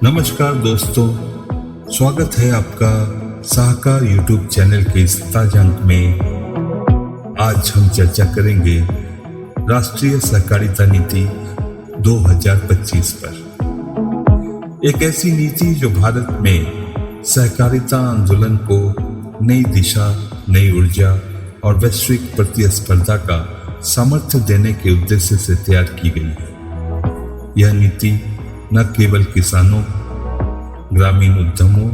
नमस्कार दोस्तों, स्वागत है आपका सहकार यूट्यूब चैनल के इस ताजा अंक में। आज हम चर्चा करेंगे राष्ट्रीय सहकारिता नीति 2025 पर। एक ऐसी नीति जो भारत में सहकारिता आंदोलन को नई दिशा, नई ऊर्जा और वैश्विक प्रतिस्पर्धा का सामर्थ्य देने के उद्देश्य से तैयार की गई है। यह नीति न केवल किसानों, ग्रामीण उद्यमों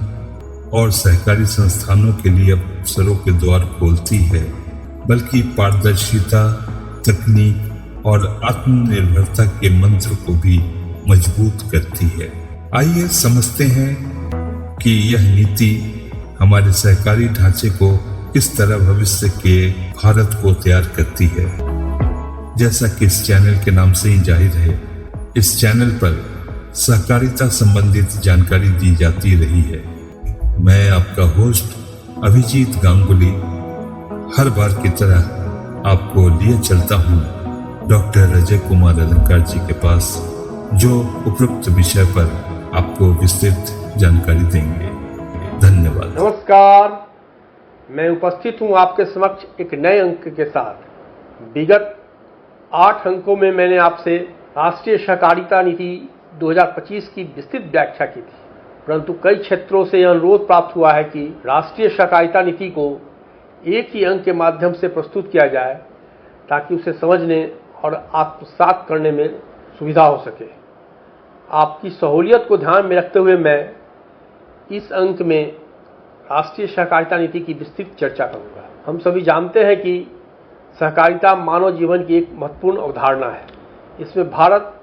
और सहकारी संस्थानों के लिए अवसरों के द्वार खोलती है, बल्कि पारदर्शिता, तकनीक और आत्मनिर्भरता के मंत्र को भी मजबूत करती है। आइए समझते हैं कि यह नीति हमारे सहकारी ढांचे को किस तरह भविष्य के भारत को तैयार करती है। जैसा कि इस चैनल के नाम से ही जाहिर है, इस चैनल पर सहकारिता संबंधित जानकारी दी जाती रही है। मैं आपका होस्ट अभिजीत गांगुली हर बार की तरह आपको लिए चलता हूँ डॉक्टर अजय कुमार अलंकार जी के पास, जो उपरोक्त विषय पर आपको विस्तृत जानकारी देंगे। धन्यवाद। नमस्कार, मैं उपस्थित हूँ आपके समक्ष एक नए अंक के साथ। विगत 8 अंकों में मैंने आपसे राष्ट्रीय सहकारिता नीति 2025 की विस्तृत व्याख्या की थी, परंतु कई क्षेत्रों से यह अनुरोध प्राप्त हुआ है कि राष्ट्रीय सहकारिता नीति को एक ही अंक के माध्यम से प्रस्तुत किया जाए ताकि उसे समझने और आत्मसात करने में सुविधा हो सके। आपकी सहूलियत को ध्यान में रखते हुए मैं इस अंक में राष्ट्रीय सहकारिता नीति की विस्तृत चर्चा करूंगा। हम सभी जानते हैं कि सहकारिता मानव जीवन की एक महत्वपूर्ण अवधारणा है। इसमें भारत,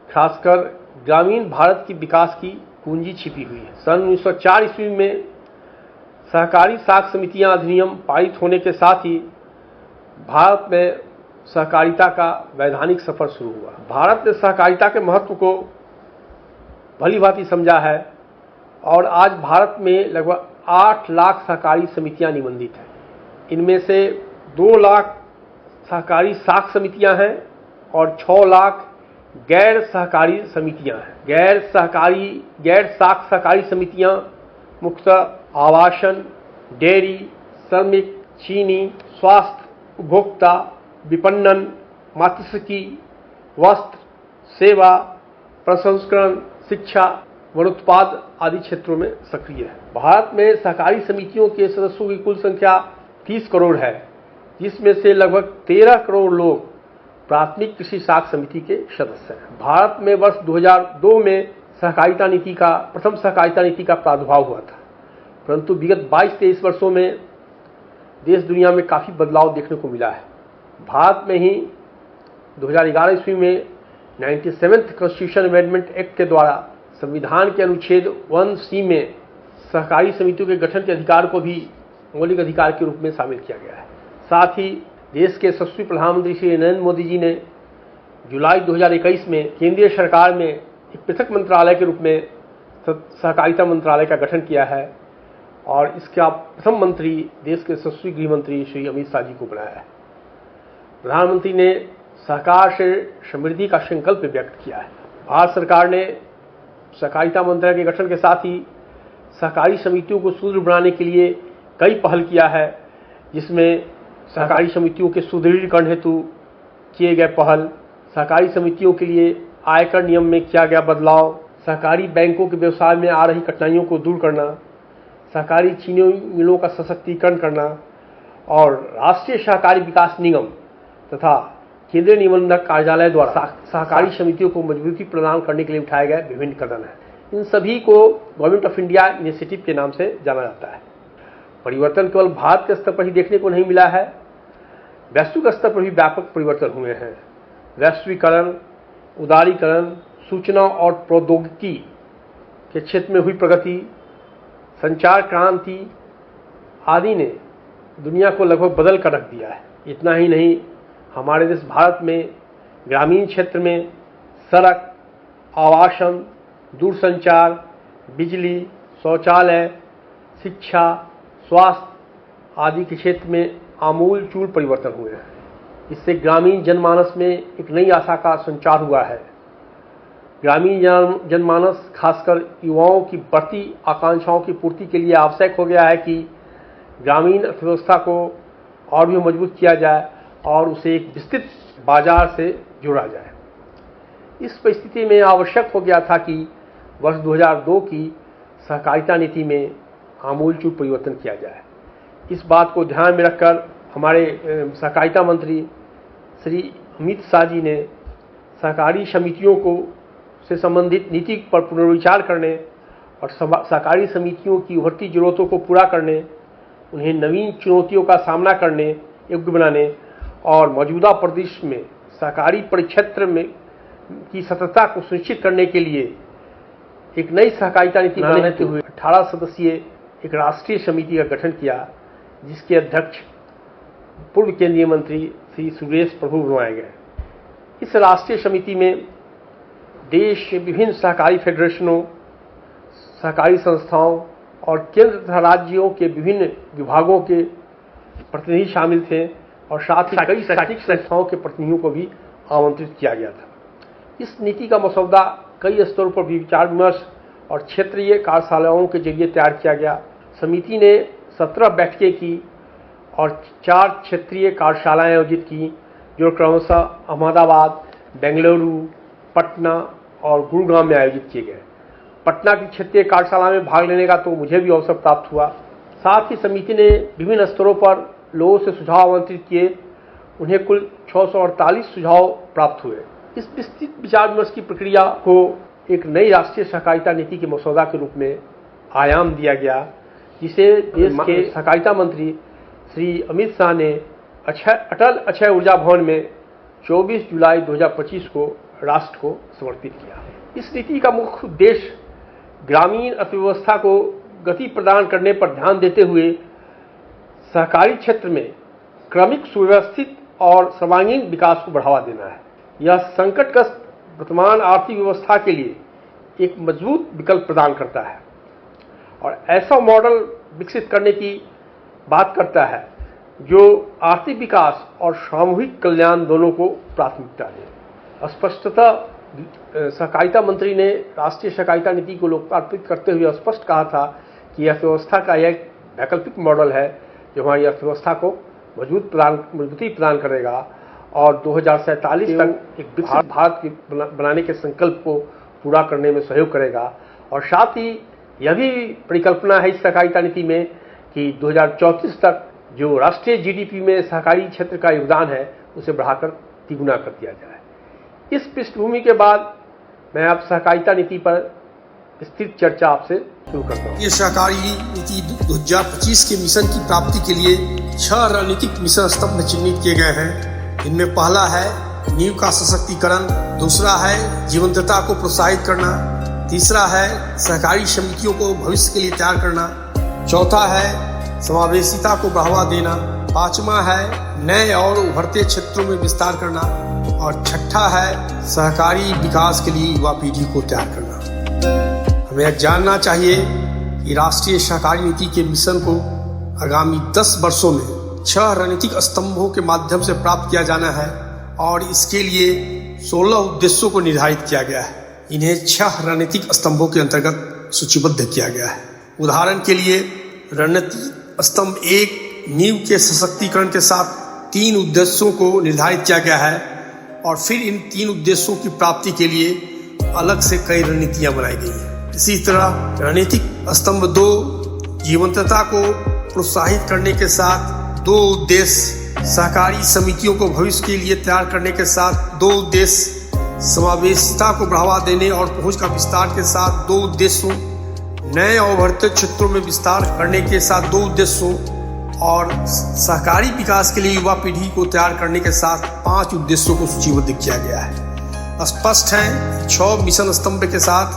खासकर ग्रामीण भारत की विकास की कुंजी छिपी हुई है। सन 1904 ईस्वी में सहकारी साख समितियां अधिनियम पारित होने के साथ ही भारत में सहकारिता का वैधानिक सफर शुरू हुआ। भारत ने सहकारिता के महत्व को भली भांति समझा है और आज भारत में लगभग 8 लाख सहकारी समितियां निबंधित हैं। इनमें से 2 लाख सहकारी साख समितियां हैं और 6 लाख गैर सहकारी समितियां हैं। गैर साख सहकारी समितियां मुख्यतः आवासन, डेयरी, श्रमिक, चीनी, स्वास्थ्य, उपभोक्ता, विपणन, मात्स्यिकी, वस्त्र, सेवा, प्रसंस्करण, शिक्षा, वनोत्पाद आदि क्षेत्रों में सक्रिय है। भारत में सहकारी समितियों के सदस्यों की कुल संख्या 30 करोड़ है, जिसमें से लगभग 13 करोड़ लोग प्राथमिक कृषि साख समिति के सदस्य हैं। भारत में वर्ष 2002 में प्रथम सहकारिता नीति का प्रादुर्भाव हुआ था, परंतु विगत 22-23 वर्षों में देश दुनिया में काफ़ी बदलाव देखने को मिला है। भारत में ही 2011 ईस्वी में 97th कॉन्स्टिट्यूशन अमेंडमेंट एक्ट के द्वारा संविधान के अनुच्छेद 1C में सहकारी समितियों के गठन के अधिकार को भी मौलिक अधिकार के रूप में शामिल किया गया है। साथ ही देश के यशस्वी प्रधानमंत्री श्री नरेंद्र मोदी जी ने जुलाई 2021 में केंद्रीय सरकार में एक पृथक मंत्रालय के रूप में सहकारिता मंत्रालय का गठन किया है और इसका प्रथम मंत्री देश के यशस्वी गृह मंत्री श्री अमित शाह जी को बनाया है। प्रधानमंत्री ने सहकार से समृद्धि का संकल्प व्यक्त किया है। भारत सरकार ने सहकारिता मंत्रालय के गठन के साथ ही सहकारी समितियों को सुदृढ़ बनाने के लिए कई पहल किया है, जिसमें सहकारी समितियों के सुदृढ़ीकरण हेतु किए गए पहल, सहकारी समितियों के लिए आयकर नियम में किया गया बदलाव, सहकारी बैंकों के व्यवसाय में आ रही कठिनाइयों को दूर करना, सहकारी चीनी मिलों का सशक्तिकरण करना और राष्ट्रीय सहकारी विकास निगम तथा केंद्रीय निबंधक कार्यालय द्वारा सहकारी समितियों को मजबूती प्रदान करने के लिए उठाए गए विभिन्न कदम हैं। इन सभी को गवर्नमेंट ऑफ इंडिया इनिशिएटिव के नाम से जाना जाता है। परिवर्तन केवल भारत के स्तर पर ही देखने को नहीं मिला है, वैश्विक स्तर पर भी व्यापक परिवर्तन हुए हैं। वैश्वीकरण, उदारीकरण, सूचना और प्रौद्योगिकी के क्षेत्र में हुई प्रगति, संचार क्रांति आदि ने दुनिया को लगभग बदल कर रख दिया है। इतना ही नहीं, हमारे देश भारत में ग्रामीण क्षेत्र में सड़क, आवासन, दूरसंचार, बिजली, शौचालय, शिक्षा, स्वास्थ्य आदि के क्षेत्र में आमूल-चूल परिवर्तन हुए हैं। इससे ग्रामीण जनमानस में एक नई आशा का संचार हुआ है। ग्रामीण जनमानस खासकर युवाओं की बढ़ती आकांक्षाओं की पूर्ति के लिए आवश्यक हो गया है कि ग्रामीण अर्थव्यवस्था को और भी मजबूत किया जाए और उसे एक विस्तृत बाजार से जोड़ा जाए। इस परिस्थिति में आवश्यक हो गया था कि वर्ष 2002 की सहकारिता नीति में आमूलचूल परिवर्तन किया जाए। इस बात को ध्यान में रखकर हमारे सहकारिता मंत्री श्री अमित शाह जी ने सहकारी समितियों को से संबंधित नीति पर पुनर्विचार करने और सहकारी समितियों की उभरती जरूरतों को पूरा करने, उन्हें नवीन चुनौतियों का सामना करने योग्य बनाने और मौजूदा परिदृश्य में सहकारी परिक्षेत्र में की सततता को सुनिश्चित करने के लिए एक नई सहकारिता नीति बनाते हुए 18 सदस्यीय एक राष्ट्रीय समिति का गठन किया, जिसके अध्यक्ष पूर्व केंद्रीय मंत्री श्री सुरेश प्रभु बनवाए गए। इस राष्ट्रीय समिति में देश के विभिन्न सहकारी फेडरेशनों, सहकारी संस्थाओं और केंद्र तथा राज्यों के विभिन्न विभागों के प्रतिनिधि शामिल थे और साथ ही कई शैक्षणिक संस्थाओं के प्रतिनिधियों को भी आमंत्रित किया गया था। इस नीति का मसौदा कई स्तरों पर विचार विमर्श और क्षेत्रीय कार्यशालाओं के जरिए तैयार किया गया। समिति ने 17 बैठकें की और 4 क्षेत्रीय कार्यशालाएं आयोजित की, जो क्रमशः अहमदाबाद, बेंगलुरु, पटना और गुरुग्राम में आयोजित किए गए। पटना की क्षेत्रीय कार्यशाला में भाग लेने का तो मुझे भी अवसर प्राप्त हुआ। साथ ही समिति ने विभिन्न स्तरों पर लोगों से सुझाव आमंत्रित किए। उन्हें कुल 648 सुझाव प्राप्त हुए। इस विस्तृत विचार विमर्श की प्रक्रिया को एक नई राष्ट्रीय सहकारिता नीति के मसौदा के रूप में आयाम दिया गया, जिसे देश के सहकारिता मंत्री श्री अमित शाह ने अटल अक्षय ऊर्जा भवन में 24 जुलाई 2025 को राष्ट्र को समर्पित किया। इस नीति का मुख्य उद्देश्य ग्रामीण अर्थव्यवस्था को गति प्रदान करने पर ध्यान देते हुए सहकारी क्षेत्र में क्रमिक सुव्यवस्थित और सर्वांगीण विकास को बढ़ावा देना है। यह संकटग्रस्त वर्तमान आर्थिक व्यवस्था के लिए एक मजबूत विकल्प प्रदान करता है और ऐसा मॉडल विकसित करने की बात करता है जो आर्थिक विकास और सामूहिक कल्याण दोनों को प्राथमिकता दे। स्पष्टतः सहकारिता मंत्री ने राष्ट्रीय सहकारिता नीति को लोकार्पित करते हुए स्पष्ट कहा था कि अर्थव्यवस्था का यह वैकल्पिक मॉडल है जो हमारी अर्थव्यवस्था को मजबूती प्रदान करेगा और 2047 तक एक विकसित भारत बनाने के संकल्प को पूरा करने में सहयोग करेगा। और साथ ही यह भी परिकल्पना है इस सहकारिता नीति में कि 2034 तक जो राष्ट्रीय जीडीपी में सहकारी क्षेत्र का योगदान है उसे बढ़ाकर 3 गुना कर दिया जाए। इस पृष्ठभूमि के बाद मैं अब सहकारिता नीति पर विस्तृत चर्चा आपसे शुरू करता हूँ। ये सहकारी नीति 2025 के मिशन की प्राप्ति के लिए 6 रणनीतिक मिशन स्तंभ चिन्हित किए गए हैं। इनमें पहला है नींव का सशक्तिकरण, दूसरा है जीवंतता को प्रोत्साहित करना, तीसरा है सहकारी समितियों को भविष्य के लिए तैयार करना, चौथा है समावेशिता को बढ़ावा देना, पांचवा है नए और उभरते क्षेत्रों में विस्तार करना और छठा है सहकारी विकास के लिए युवा पीढ़ी को तैयार करना। हमें जानना चाहिए कि राष्ट्रीय सहकारी नीति के मिशन को आगामी 10 वर्षों में 6 रणनीतिक स्तंभों के माध्यम से प्राप्त किया जाना है और इसके लिए 16 उद्देश्यों को निर्धारित किया गया है। इन्हें 6 रणनीतिक स्तंभों के अंतर्गत सूचीबद्ध किया गया है। उदाहरण के लिए रणनीतिक स्तंभ 1 नींव के सशक्तिकरण के साथ 3 उद्देश्यों को निर्धारित किया गया है और फिर इन 3 उद्देश्यों की प्राप्ति के लिए अलग से कई रणनीतियां बनाई गई हैं। इसी तरह रणनीतिक स्तंभ 2 जीवंतता को प्रोत्साहित करने के साथ 2 उद्देश्य, सहकारी समितियों को भविष्य के लिए तैयार करने के साथ 2 उद्देश्य, समावेशिता को बढ़ावा देने और पहुंच का विस्तार के साथ 2 उद्देश्यों, नए और उभरते क्षेत्रों में विस्तार करने के साथ 2 उद्देश्यों और सहकारी विकास के लिए युवा पीढ़ी को तैयार करने के साथ 5 उद्देश्यों को सूचीबद्ध किया गया है। स्पष्ट है 6 मिशन स्तंभ के साथ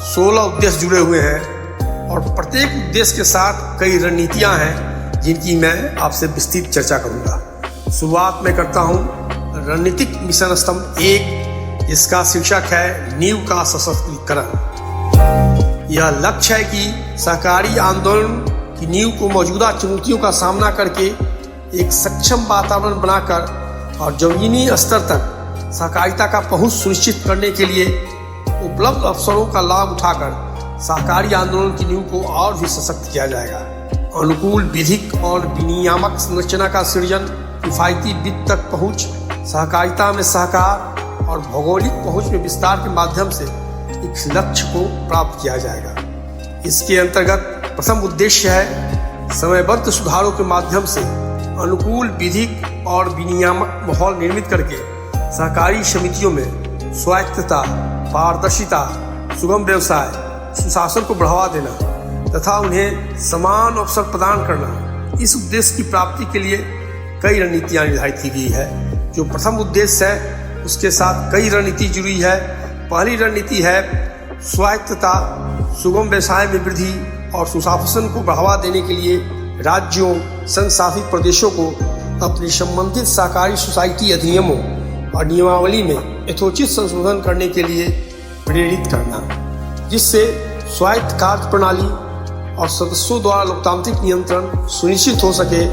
16 उद्देश्य जुड़े हुए हैं और प्रत्येक उद्देश्य के साथ कई रणनीतियां हैं जिनकी मैं आपसे विस्तृत चर्चा करूंगा। शुरुआत में करता हूं रणनीतिक मिशन स्तंभ 1, जिसका शीर्षक है नींव का सशक्तिकरण। यह लक्ष्य है कि सहकारी आंदोलन की नींव को मौजूदा चुनौतियों का सामना करके एक सक्षम वातावरण बनाकर और जमीनी स्तर तक सहकारिता का पहुंच सुनिश्चित करने के लिए उपलब्ध अवसरों का लाभ उठाकर सहकारी आंदोलन की नींव को और भी सशक्त किया जाएगा। अनुकूल विधिक और विनियामक संरचना का सृजन, किफायती वित्त तक पहुंच, सहकारिता में सहकार और भौगोलिक पहुंच में विस्तार के माध्यम से इस लक्ष्य को प्राप्त किया जाएगा। इसके अंतर्गत प्रथम उद्देश्य है समयबद्ध सुधारों के माध्यम से अनुकूल विधिक और विनियामक माहौल निर्मित करके सहकारी समितियों में स्वायत्तता, पारदर्शिता, सुगम व्यवसाय, सुशासन को बढ़ावा देना तथा उन्हें समान अवसर प्रदान करना। इस उद्देश्य की प्राप्ति के लिए कई रणनीतियां निर्धारित की गई है। जो प्रथम उद्देश्य है उसके साथ कई रणनीति जुड़ी है। पहली रणनीति है स्वायत्तता, सुगम व्यवसाय में वृद्धि और सुशासन को बढ़ावा देने के लिए राज्यों, संघ शासित प्रदेशों को अपनी संबंधित सहकारी सोसाइटी अधिनियमों और नियमावली में यथोचित संशोधन करने के लिए प्रेरित करना, जिससे स्वायत्त कार्य प्रणाली और सदस्यों द्वारा लोकतांत्रिक नियंत्रण सुनिश्चित हो सके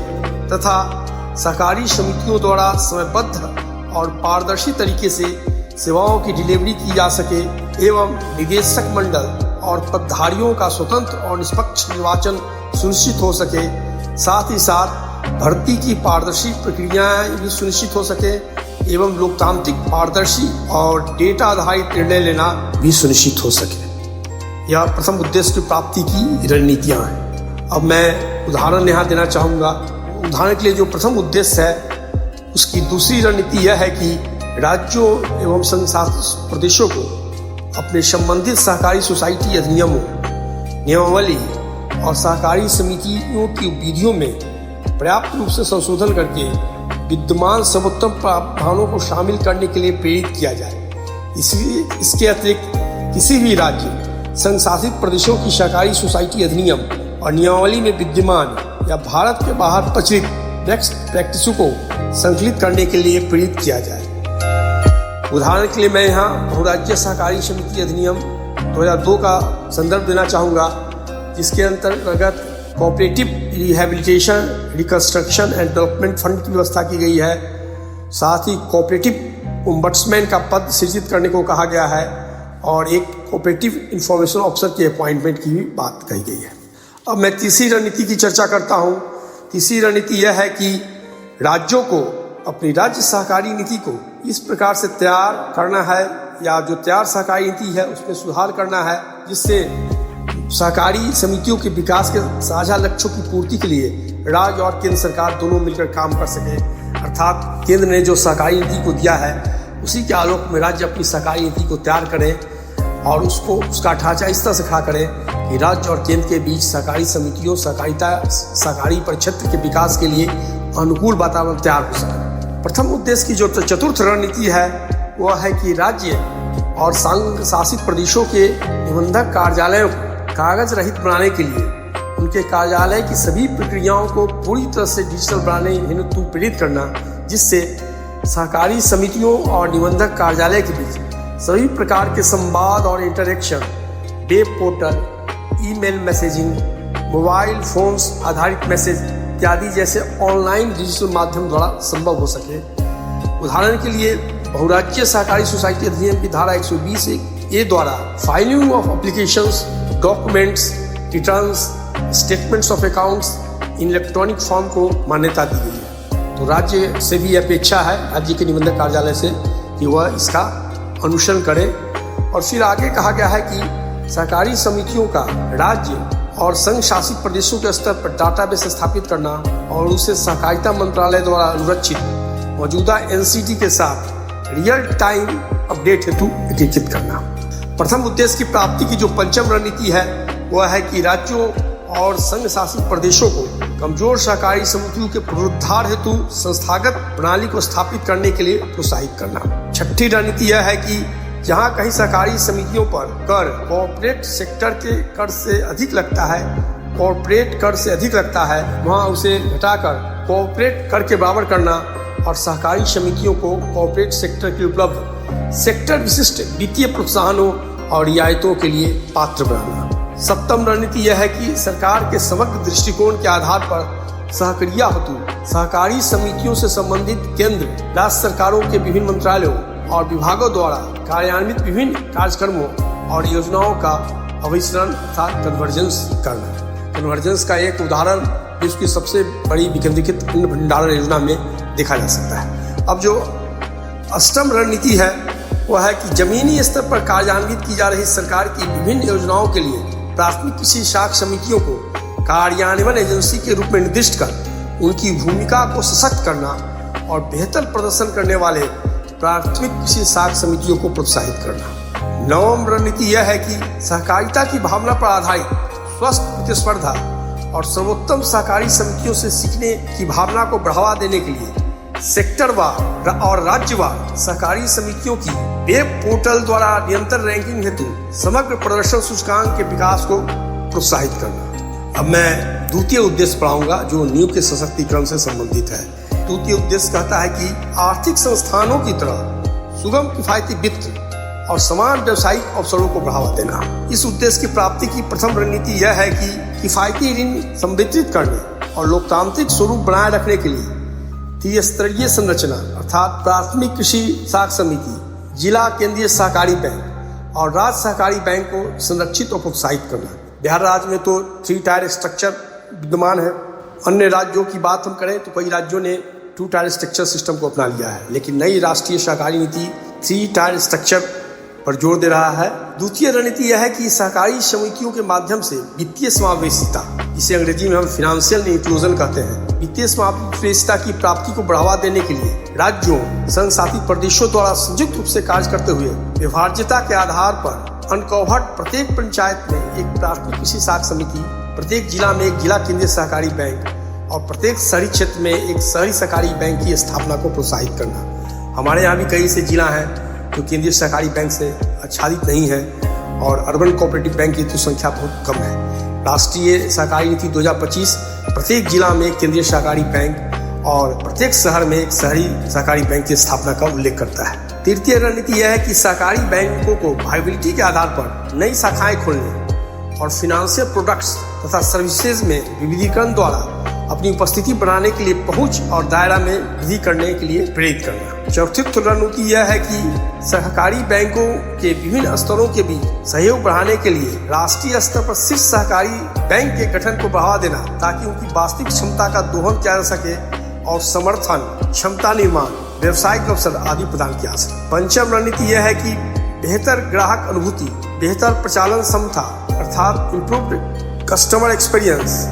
तथा सहकारी समितियों द्वारा समयबद्ध और पारदर्शी तरीके से सेवाओं की डिलीवरी की जा सके एवं निदेशक मंडल और पदधारियों का स्वतंत्र और निष्पक्ष निर्वाचन सुनिश्चित हो सके। साथ ही साथ भर्ती की पारदर्शी प्रक्रियाएं भी सुनिश्चित हो सके एवं लोकतांत्रिक, पारदर्शी और डेटा आधारित निर्णय लेना भी सुनिश्चित हो सके। यह प्रथम उद्देश्य की प्राप्ति की रणनीतियां हैं। अब मैं उदाहरण यहाँ देना चाहूँगा। उदाहरण के लिए जो प्रथम उद्देश्य है उसकी दूसरी रणनीति यह है कि राज्यों एवं संघ शासित प्रदेशों को अपने संबंधित सहकारी सोसाइटी अधिनियमों, नियमावली और सहकारी समितियों की विधियों में पर्याप्त रूप से संशोधन करके विद्यमान सर्वोत्तम प्रावधानों को शामिल करने के लिए प्रेरित किया जाए। इसलिए इसके अतिरिक्त किसी भी राज्य, संघ शासित प्रदेशों की सहकारी सोसाइटी अधिनियम और नियमावली में विद्यमान या भारत के बाहर प्रचलित बेस्ट प्रैक्टिसों को संकलित करने के लिए प्रेरित किया जाए। उदाहरण के लिए मैं यहाँ बहुराज्य सहकारी समिति अधिनियम 2002 का संदर्भ देना चाहूँगा, जिसके अंतर्गत cooperative rehabilitation, reconstruction and development fund की व्यवस्था की गई है। साथ ही कोऑपरेटिव ओम्बड्समैन का पद सृजित करने को कहा गया है और एक कोऑपरेटिव इंफॉर्मेशन ऑफिसर के अपॉइंटमेंट की भी बात कही गई है। अब मैं तीसरी रणनीति की चर्चा करता हूँ। तीसरी रणनीति यह है कि राज्यों को अपनी राज्य सहकारी नीति को इस प्रकार से तैयार करना है या जो तैयार सहकारी नीति है उसमें सुधार करना है, जिससे सहकारी समितियों के विकास के साझा लक्ष्यों की पूर्ति के लिए राज्य और केंद्र सरकार दोनों मिलकर काम कर सके। अर्थात केंद्र ने जो सहकारी नीति को दिया है उसी के आलोक में राज्य अपनी सहकारी नीति को तैयार करें और उसका ढांचा इस तरह से खड़ा करें कि राज्य और केंद्र के बीच सहकारी समितियों, सहकारी परिक्षेत्र के विकास के लिए अनुकूल वातावरण तैयार हो सके। प्रथम उद्देश्य की जो चतुर्थ रणनीति है वह है कि राज्य और संघ शासित प्रदेशों के निबंधक कार्यालयों को कागज रहित बनाने के लिए उनके कार्यालय की सभी प्रक्रियाओं को पूरी तरह से डिजिटल बनाने हेतु प्रेरित करना, जिससे सहकारी समितियों और निबंधक कार्यालय के बीच सभी प्रकार के संवाद और interaction web portal, email messaging, mobile phones आधारित मैसेज इत्यादि जैसे ऑनलाइन डिजिटल माध्यम द्वारा संभव हो सके। उदाहरण के लिए बहुराज्य सहकारी सोसाइटी अधिनियम की धारा 120A द्वारा filing of applications, documents, returns, statements of accounts in electronic form को मान्यता दी गई है। तो राज्य से भी अपेक्षा है, राज्य के निबंधक कार्यालय से, कि वह इसका अनुसरण करे। और फिर आगे कहा गया है कि सहकारी समितियों का राज्य और संघ शासित प्रदेशों के स्तर पर डाटाबेस स्थापित करना और उसे सहकारिता मंत्रालय द्वारा अनुरक्षित मौजूदा एनसीटी के साथ रियल टाइम अपडेट हेतु एकीकृत करना। प्रथम उद्देश्य की प्राप्ति की जो पंचम रणनीति है वह है कि राज्यों और संघ शासित प्रदेशों को कमजोर सहकारी समितियों के पुनरुद्धार हेतु संस्थागत प्रणाली को स्थापित करने के लिए प्रोत्साहित करना। छठी रणनीति यह है कि जहां कहीं सहकारी समितियों पर कर कॉर्पोरेट सेक्टर के कर से अधिक लगता है, वहां उसे घटाकर कॉर्पोरेट कर के बराबर करना और सहकारी समितियों को कॉर्पोरेट सेक्टर के उपलब्ध सेक्टर विशिष्ट वित्तीय प्रोत्साहनों और रियायतों के लिए पात्र बनाना। सप्तम रणनीति यह है कि सरकार के समग्र दृष्टिकोण के आधार पर सहक्रिया हेतु सहकारी समितियों से संबंधित केंद्र, राज्य सरकारों के विभिन्न मंत्रालयों और विभागों द्वारा कार्यान्वित विभिन्न कार्यक्रमों और योजनाओं का अभिसरण अर्थात कन्वर्जेंस करना। कन्वर्जेंस का एक उदाहरण विश्व की सबसे बड़ी विकेंद्रीकृत अन्न भंडारण योजना में देखा जा सकता है। अब जो अष्टम रणनीति है वह है कि जमीनी स्तर पर कार्यान्वित की जा रही सरकार की विभिन्न योजनाओं के लिए प्राथमिक कृषि शाख समितियों को कार्यान्वयन एजेंसी के रूप में निर्दिष्ट कर उनकी भूमिका को सशक्त करना और बेहतर प्रदर्शन करने वाले प्राथमिक कृषि शाख समितियों को प्रोत्साहित करना। नवम रणनीति यह है कि सहकारिता की भावना पर आधारित स्वस्थ प्रतिस्पर्धा और सर्वोत्तम सहकारी समितियों से सीखने की भावना को बढ़ावा देने के लिए सेक्टरवार और राज्यवार सहकारी समितियों की वेब पोर्टल द्वारा निरंतर रैंकिंग हेतु समग्र प्रदर्शन सूचकांक के विकास को प्रोत्साहित करना। अब मैं द्वितीय उद्देश्य पढ़ाऊंगा जो नींव के सशक्तिकरण से संबंधित है। द्वितीय उद्देश्य कहता है कि आर्थिक संस्थानों की तरह सुगम किफायती वित्त और समान व्यवसायिक अवसरों को बढ़ावा देना। इस उद्देश्य की प्राप्ति की प्रथम रणनीति यह है कि किफायती ऋण संवितरित करने और लोकतांत्रिक स्वरूप बनाए रखने के लिए त्रिस्तरीय संरचना अर्थात प्राथमिक कृषि शाख समिति, जिला केंद्रीय सहकारी बैंक और राज्य सहकारी बैंक को संरक्षित और प्रोत्साहित करना। बिहार राज्य में तो 3 टायर स्ट्रक्चर विद्यमान है। अन्य राज्यों की बात हम करें तो कई राज्यों ने 2 टायर स्ट्रक्चर सिस्टम को अपना लिया है, लेकिन नई राष्ट्रीय सहकारी नीति 3 टायर स्ट्रक्चर पर जोर दे रहा है। द्वितीय रणनीति यह है कि सहकारी समितियों के माध्यम से वित्तीय समावेशिता, जिसे अंग्रेजी में हम फाइनेंशियल इंक्लूजन कहते हैं, वित्तीय समावेशिता की प्राप्ति को बढ़ावा देने के लिए राज्यों संघ शासित प्रदेशों द्वारा संयुक्त रूप से कार्य करते हुए व्यवहार्यता के आधार पर अनकवर्ड प्रत्येक पंचायत में एक प्राथमिक कृषि शाख समिति, प्रत्येक जिला में एक जिला केंद्रीय सहकारी बैंक और प्रत्येक शहरी क्षेत्र में एक शहरी सहकारी बैंक की स्थापना को प्रोत्साहित करना। हमारे यहाँ भी कई ऐसे जिला हैं जो केंद्रीय सहकारी बैंक से आच्छादित नहीं है और अर्बन कोऑपरेटिव बैंक की तो संख्या बहुत कम है। राष्ट्रीय सहकारी नीति 2025 प्रत्येक जिला में एक केंद्रीय सहकारी बैंक और प्रत्येक शहर में एक शहरी सहकारी बैंक की स्थापना का उल्लेख करता है। तृतीय रणनीति यह है कि सहकारी बैंकों को वायबिलिटी के आधार पर नई शाखाएं खोलने और फाइनेंशियल प्रोडक्ट्स तथा सर्विसेज में विविधीकरण द्वारा अपनी उपस्थिति बनाने के लिए पहुंच और दायरा में वृद्धि करने के लिए प्रेरित करना। चौथी रणनीति यह है कि सहकारी बैंकों के विभिन्न स्तरों के बीच सहयोग बढ़ाने के लिए राष्ट्रीय स्तर पर शीर्ष सहकारी बैंक के गठन को बढ़ावा देना ताकि उनकी वास्तविक क्षमता का दोहन किया जा सके और समर्थन, क्षमता निर्माण, व्यवसायिक अवसर आदि प्रदान किया जा सके। पंचम रणनीति यह है कि बेहतर ग्राहक अनुभूति, बेहतर प्रचालन क्षमता अर्थात इम्प्रूव्ड कस्टमर एक्सपीरियंस।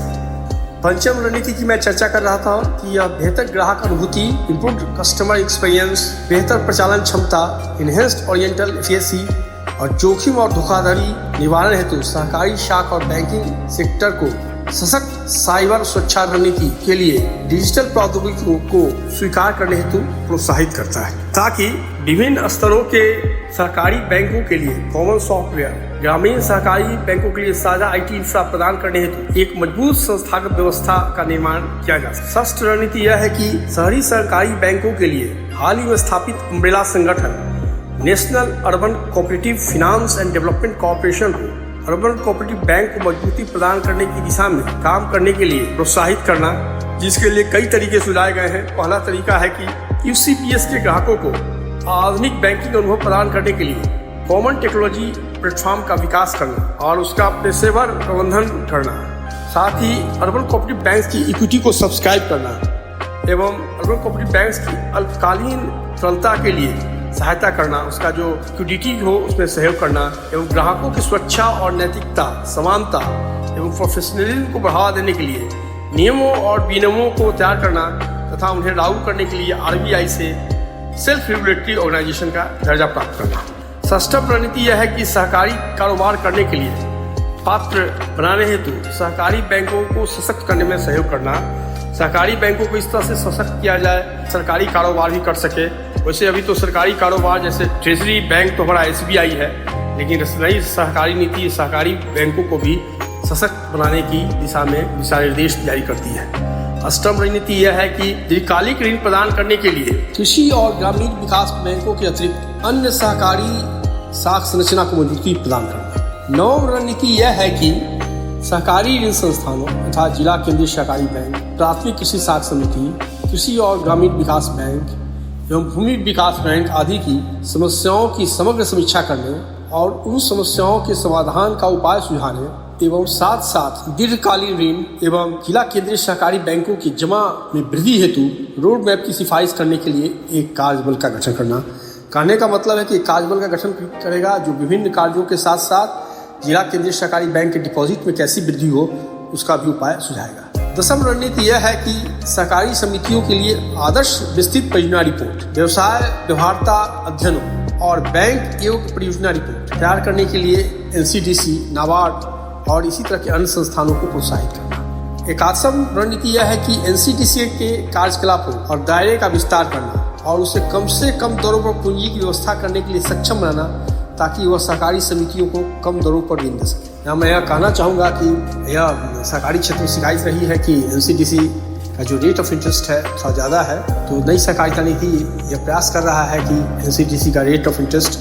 पंचम रणनीति की मैं चर्चा कर रहा था कि यह बेहतर ग्राहक अनुभूति, इम्प्रूव्ड कस्टमर एक्सपीरियंस, बेहतर प्रचालन क्षमता, इनहेंस्ड ओरिएंटल एफिशिएंसी और जोखिम और धोखाधड़ी निवारण हेतु सहकारी शाख और बैंकिंग सेक्टर को सशक्त साइबर सुरक्षा रणनीति के लिए डिजिटल प्रौद्योगिकियों को स्वीकार करने हेतु प्रोत्साहित करता है ताकि विभिन्न स्तरों के सहकारी बैंकों के लिए कॉमन सॉफ्टवेयर, ग्रामीण सहकारी बैंकों के लिए साझा IT इंफ्रा प्रदान करने हेतु एक मजबूत संस्थागत व्यवस्था का निर्माण किया जा सकता है। षष्ठ रणनीति यह है कि शहरी सहकारी बैंकों के लिए हाल ही में स्थापित अम्ब्रेला संगठन national urban cooperative finance and development corporation को अर्बन कोऑपरेटिव बैंक को मजबूती प्रदान करने की दिशा में काम करने के लिए प्रोत्साहित करना, जिसके लिए कई तरीके सुझाए गए हैं। पहला तरीका है कि UCPS के ग्राहकों को आधुनिक बैंकिंग अनुभव प्रदान करने के लिए कॉमन टेक्नोलॉजी प्लेटफॉर्म का विकास करना और उसका पेशेवर प्रबंधन करना, साथ ही अर्बन कोऑपरेटिव बैंक की इक्विटी को सब्सक्राइब करना एवं अर्बन कोऑपरेटिव बैंक की अल्पकालीन तरलता के लिए सहायता करना, उसका जो लिक्विडिटी हो उसमें सहयोग करना एवं ग्राहकों की सुरक्षा और नैतिकता, समानता एवं प्रोफेशनलिज्म को बढ़ावा देने के लिए नियमों और विनियमों को तैयार करना तथा उन्हें लागू करने के लिए RBI से सेल्फ रेगुलेटरी ऑर्गेनाइजेशन का दर्जा प्राप्त करना। षष्ठम रणनीति यह है कि सहकारी कारोबार करने के लिए पात्र बनाने हेतु सहकारी बैंकों को सशक्त करने में सहयोग करना। सहकारी बैंकों को इस तरह से सशक्त किया जाए सरकारी कारोबार भी कर सके। वैसे अभी तो सरकारी कारोबार जैसे ट्रेजरी बैंक तो हमारा SBI है, लेकिन नई सहकारी नीति सहकारी बैंकों को भी सशक्त बनाने की दिशा में दिशा निर्देश जारी करती है। अष्टम रणनीति यह है कि दीर्घकालिक ऋण प्रदान करने के लिए कृषि और ग्रामीण विकास बैंकों के अतिरिक्त अन्य सहकारी शाख संरचना को मजबूती प्रदान करना। नवम रणनीति यह है कि सहकारी ऋण संस्थानों तथा जिला केंद्रीय सहकारी बैंक, प्राथमिक कृषि शाख समिति, कृषि और ग्रामीण विकास बैंक एवं भूमि विकास बैंक आदि की समस्याओं की समग्र समीक्षा करने और उन समस्याओं के समाधान का उपाय सुझाने एवं साथ साथ दीर्घकालीन ऋण एवं जिला केंद्रीय सहकारी बैंकों की जमा में वृद्धि हेतु रोड मैप की सिफारिश करने के लिए एक कार्यबल का गठन करना। कहने का मतलब है कि कार्यबल का गठन करेगा जो विभिन्न कार्यों के साथ साथ जिला केंद्रीय सहकारी बैंक के डिपॉजिट में कैसी वृद्धि हो उसका भी उपाय सुझाएगा। 10वीं रणनीति यह है कि सहकारी समितियों के लिए आदर्श विस्तृत परियोजना रिपोर्ट, व्यवसाय व्यवहार्यता अध्ययन और बैंक योग परियोजना रिपोर्ट तैयार करने के लिए एनसीडीसी, नाबार्ड और इसी तरह के अन्य संस्थानों को प्रोत्साहित करना। एक 8वीं रणनीति यह है कि एनसीडीसी के कार्यकलापों और दायरे का विस्तार करना और उसे कम से कम दरों पर पूंजी की व्यवस्था करने के लिए सक्षम रहना ताकि वह सहकारी समितियों को कम दरों पर ऋण दे सके। यहाँ मैं यह कहना चाहूँगा कि यह सहकारी क्षेत्र में शिकायत रही है कि एनसीडीसी का जो रेट ऑफ इंटरेस्ट है थोड़ा ज़्यादा है, तो नई सहकारिता नीति यह प्रयास कर रहा है कि एनसीडीसी का रेट ऑफ इंटरेस्ट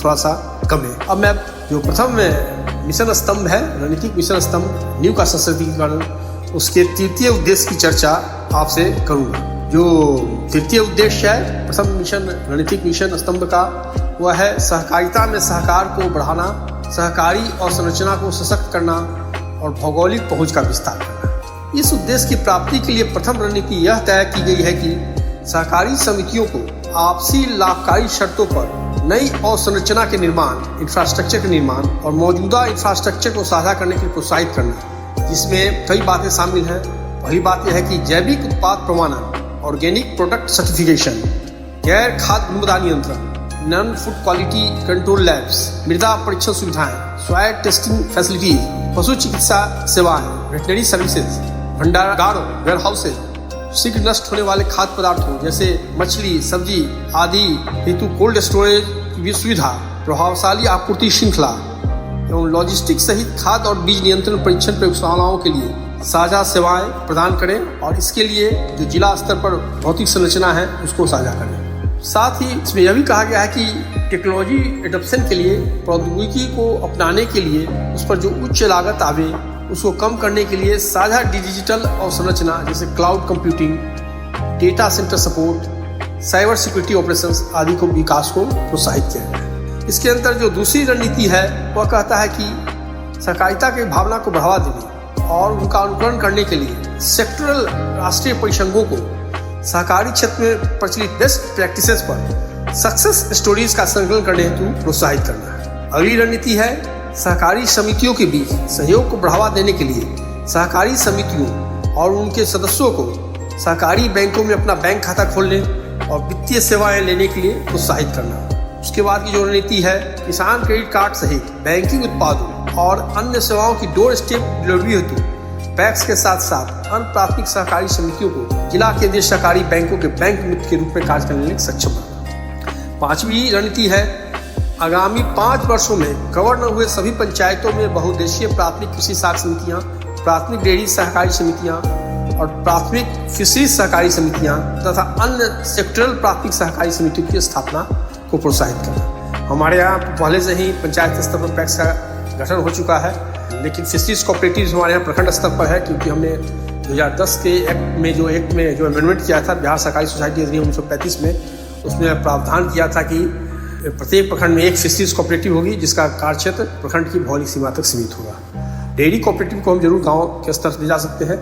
थोड़ा सा कम है। अब मैं जो प्रथम मिशन स्तंभ है, रणनीतिक मिशन स्तंभ न्यू का सशक्तिकरण, उसके तृतीय उद्देश्य की चर्चा आपसे करूँगा। जो तृतीय उद्देश्य है प्रथम मिशन रणनीतिक मिशन स्तंभ का, वह है सहकारिता में सहकार को बढ़ाना, सहकारी और संरचना को सशक्त करना और भौगोलिक पहुंच का विस्तार करना। इस उद्देश्य की प्राप्ति के लिए प्रथम रणनीति यह तय की गई है कि सहकारी समितियों को आपसी लाभकारी शर्तों पर नई अवसंरचना के निर्माण, इंफ्रास्ट्रक्चर के निर्माण और मौजूदा इंफ्रास्ट्रक्चर को साझा करने के लिए प्रोत्साहित करना, जिसमें कई बातें शामिल हैं। पहली बात यह है कि जैविक उत्पाद प्रमाणन, ऑर्गेनिक प्रोडक्ट सर्टिफिकेशन, गैर खाद्य गुणवत्ता नियंत्रण, non food quality control labs, मृदा परीक्षण सुविधाएं, सॉइल टेस्टिंग फैसिलिटीज, पशु चिकित्सा सेवाएं, वेटनरी सर्विसेज, भंडारागारों, वेयर हाउसेज, शीघ्र नष्ट होने वाले खाद्य पदार्थों जैसे मछली, सब्जी आदि हेतु कोल्ड स्टोरेज की सुविधा, प्रभावशाली आपूर्ति श्रृंखला एवं लॉजिस्टिक्स सहित खाद्य और बीज नियंत्रण परीक्षण प्रयोगशालाओं के लिए साझा सेवाएं प्रदान करें और इसके लिए जो जिला स्तर पर भौतिक संरचना है उसको साझा करें। साथ ही इसमें यह भी कहा गया है कि टेक्नोलॉजी एडॉप्शन के लिए, प्रौद्योगिकी को अपनाने के लिए उस पर जो उच्च लागत आवे उसको कम करने के लिए साझा डिजिटल अवसंरचना जैसे cloud computing, data centre support, cyber security operations आदि को विकास को प्रोत्साहित किया गया। इसके अंतर जो दूसरी रणनीति है वह कहता है कि सहकारिता की भावना को बढ़ावा देने और उनका अनुकरण करने के लिए सेक्टरल राष्ट्रीय परिसंघों को सहकारी क्षेत्र में प्रचलित बेस्ट प्रैक्टिसेस पर सक्सेस स्टोरीज का संकलन करने हेतु प्रोत्साहित करना है। अगली रणनीति है सहकारी समितियों के बीच सहयोग को बढ़ावा देने के लिए सहकारी समितियों और उनके सदस्यों को सहकारी बैंकों में अपना बैंक खाता खोलने और वित्तीय सेवाएं लेने के लिए प्रोत्साहित करना। उसके बाद की जो रणनीति है किसान क्रेडिट कार्ड सहित बैंकिंग उत्पादों और अन्य सेवाओं की डोर स्टेप डिलीवरी हेतु पैक्स के साथ साथ अन्य प्राथमिक सहकारी समितियों को जिला केंद्रीय सहकारी बैंकों के बैंक मित्र के रूप में कार्य करने में सक्षम बनाना। 5वीं रणनीति है आगामी 5 वर्षों में कवर न हुए सभी पंचायतों में बहुउद्देशीय प्राथमिक कृषि साख समितियां, प्राथमिक डेयरी सहकारी समितियां और प्राथमिक फिशरीज सहकारी समितियां तथा अन्य सेक्टरल प्राथमिक सहकारी समितियों की स्थापना को प्रोत्साहित करना। हमारे यहाँ पहले से ही पंचायत स्तर पर पैक्स का गठन हो चुका है, लेकिन फिशरीज कोऑपरेटिव्स हमारे यहाँ प्रखंड स्तर पर है क्योंकि हमने 2010 के एक्ट में जो अमेंडमेंट किया था बिहार सहकारी सोसाइटी अधिनियम 1935 में, उसमें प्रावधान किया था कि प्रत्येक प्रखंड में एक फिशरीज कोऑपरेटिव होगी जिसका कार्य क्षेत्र प्रखंड की भौगोलिक सीमा तक सीमित होगा। डेयरी कोऑपरेटिव को हम जरूर गांव के स्तर से ले जा सकते हैं,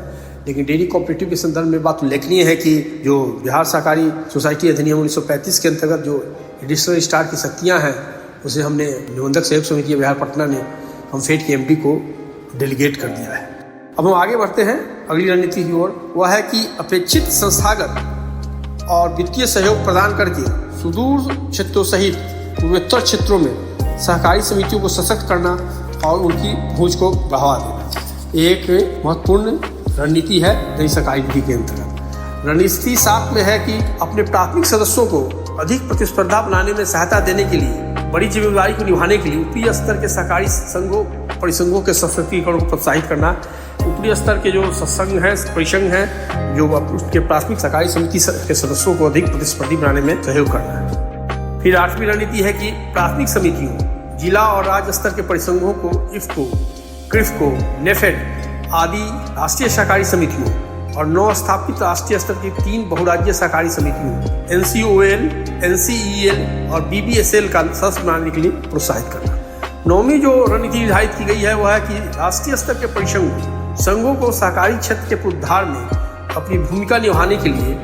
लेकिन डेयरी कोऑपरेटिव के संदर्भ में बात उल्लेखनीय है कि जो बिहार सहकारी सोसाइटी अधिनियम 1935 के अंतर्गत जो एडिशनल स्टार की शक्तियाँ हैं उसे हमने निबंधक सहयोग समिति बिहार पटना ने हमफेड के MD को डेलीगेट कर दिया है। अब हम आगे बढ़ते हैं अगली रणनीति की ओर। वह है कि अपेक्षित संस्थागत और वित्तीय सहयोग प्रदान करके सुदूर क्षेत्रों सहित पूर्वोत्तर क्षेत्रों में सहकारी समितियों को सशक्त करना और उनकी पहुंच को बढ़ावा देना एक महत्वपूर्ण रणनीति है नई सहकारी नीति के अंतर्गत। रणनीति 7 में है कि अपने प्राथमिक सदस्यों को अधिक प्रतिस्पर्धा बनाने में सहायता देने के लिए, बड़ी जिम्मेदारी को निभाने के लिए ऊपरी स्तर के सहकारी संघों परिसंघों के सशक्तिकरण को प्रोत्साहित करना। ऊपरी स्तर के जो सत्संग हैं, परिसंघ हैं, जो उसके प्राथमिक सहकारी समिति के सदस्यों को अधिक प्रतिस्पर्धी बनाने में सहयोग करना है। फिर 8वीं रणनीति है कि प्राथमिक समितियों, जिला और राज्य स्तर के परिसंघों को इफ्को, क्रिफ्को, नेफेड आदि राष्ट्रीय सहकारी समितियों और 9 स्थापित राष्ट्रीय स्तर की 3 बहुराज्यीय सहकारी समितियों NCOL, NCEL और BBSL का सदस्य बनाने के लिए प्रोत्साहित करना। 9वीं जो रणनीति निर्धारित की गई है वह है कि राष्ट्रीय स्तर के संघों को सहकारी क्षेत्र के पुनरुद्धार में अपनी भूमिका निभाने के लिए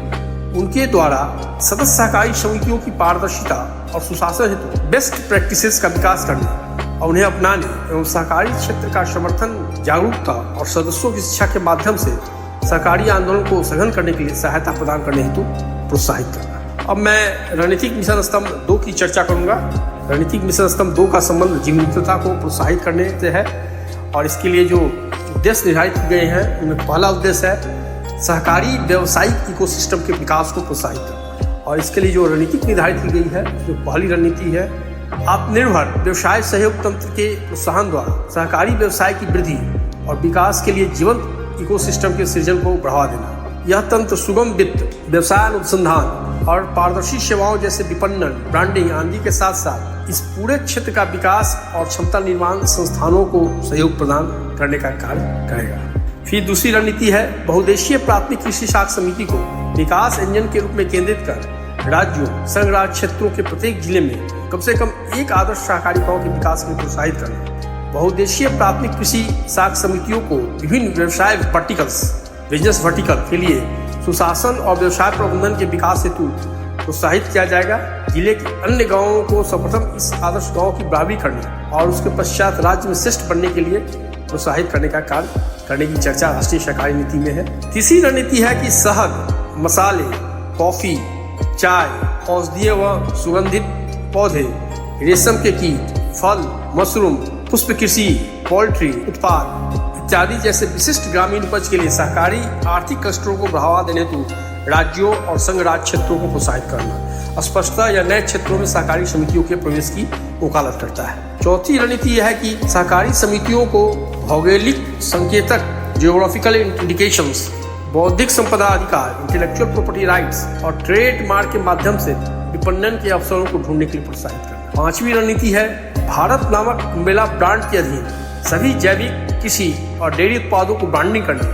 उनके द्वारा सदस्य सहकारी समितियों की पारदर्शिता और सुशासन हेतु बेस्ट प्रैक्टिसेस का विकास करने और उन्हें अपनाने एवं सहकारी क्षेत्र का समर्थन, जागरूकता और सदस्यों की शिक्षा के माध्यम से सहकारी आंदोलन को सघन करने के लिए सहायता प्रदान करने हेतु प्रोत्साहित करना। अब मैं रणनीतिक मिशन स्तंभ 2 की चर्चा करूंगा। रणनीतिक मिशन स्तंभ 2 का संबंध जीवंतता को प्रोत्साहित करने से है और इसके लिए जो उद्देश्य निर्धारित किए गए हैं उनमें पहला उद्देश्य है सहकारी व्यावसायिक इकोसिस्टम के विकास को प्रोत्साहित करना और इसके लिए जो रणनीति निर्धारित की गई है, जो पहली रणनीति है, आत्मनिर्भर व्यवसाय सहयोग तंत्र के प्रोत्साहन द्वारा सहकारी व्यवसाय की वृद्धि और विकास के लिए जीवंत इकोसिस्टम के सृजन को बढ़ावा देना। यह तंत्र सुगम वित्त, व्यवसाय अनुसंधान और पारदर्शी सेवाओं जैसे विपणन, ब्रांडिंग आदि के साथ साथ इस पूरे क्षेत्र का विकास और क्षमता निर्माण संस्थानों को सहयोग प्रदान करने का कार्य करेगा। फिर दूसरी रणनीति है बहुउद्देशीय प्राथमिक कृषि साख समिति को विकास इंजन के रूप में केंद्रित कर राज्यों, संघ राज्य क्षेत्रों के प्रत्येक जिले में कम से कम एक आदर्श सहकारी गांव के विकास में प्रोत्साहित करना। बहुउद्देशीय प्राथमिक कृषि साख समितियों को विभिन्न व्यवसाय वर्टिकल्स, बिजनेस वर्टिकल के लिए सुशासन और व्यवसाय प्रबंधन के विकास हेतु प्रोत्साहित किया जाएगा। जिले के अन्य गांवों को सर्वप्रथम इस आदर्श गांव की बराबरी करने और उसके पश्चात राज्य में श्रेष्ठ बनने के लिए प्रोत्साहित करने का कार्य करने की चर्चा राष्ट्रीय सहकारी नीति में है। तीसरी रणनीति है कि शहद, मसाले, कॉफी, चाय, औषधीय व सुगंधित पौधे, रेशम के कीट, फल, मशरूम, पुष्प कृषि, पोल्ट्री उत्पाद इत्यादि जैसे विशिष्ट ग्रामीण उपज के लिए सहकारी आर्थिक क्लस्टरों को बढ़ावा देने हेतु राज्यों और संघ राज्य क्षेत्रों को प्रोत्साहित करना स्पष्टता या नए क्षेत्रों में सहकारी समितियों के प्रवेश की वकालत करता है। चौथी रणनीति यह है कि सहकारी समितियों को भौगोलिक संकेतक, जियोग्राफिकल इंडिकेशंस, बौद्धिक संपदा अधिकार, इंटेलेक्चुअल प्रॉपर्टी राइट्स और ट्रेडमार्क के माध्यम से विपणन के अवसरों को ढूंढने के लिए प्रोत्साहित करना। पांचवी रणनीति है भारत नामक अम्ब्रेला ब्रांड के अधीन सभी जैविक कृषि और डेयरी उत्पादों को ब्रांडिंग करने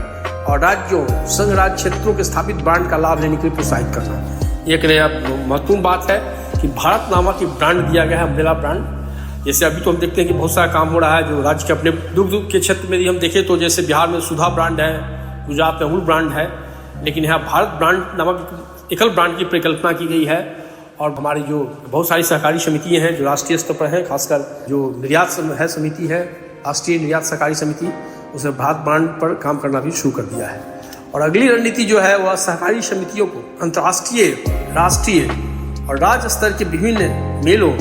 और राज्यों, संघ राज्य क्षेत्रों के स्थापित ब्रांड का लाभ लेने के लिए प्रोत्साहित करना। एक नया महत्वपूर्ण बात है कि भारत नामक एक ब्रांड दिया गया है, अम्ब्रेला ब्रांड। जैसे अभी तो हम देखते हैं कि बहुत सारा काम हो रहा है जो राज्य के अपने दुग्ध के क्षेत्र में भी हम देखें तो जैसे बिहार में सुधा ब्रांड है, गुजरात में अमूल ब्रांड है, लेकिन यहाँ भारत ब्रांड नामक एकल ब्रांड की परिकल्पना की गई है। और हमारी जो बहुत सारी सहकारी समितियाँ हैं जो राष्ट्रीय स्तर पर हैं, खासकर जो निर्यात है समिति है, राष्ट्रीय निर्यात सहकारी समिति, उसने भारत ब्रांड पर काम करना भी शुरू कर दिया है। और अगली रणनीति जो है वह सहकारी समितियों को अंतर्राष्ट्रीय, राष्ट्रीय और राज्य स्तर के विभिन्न मेलों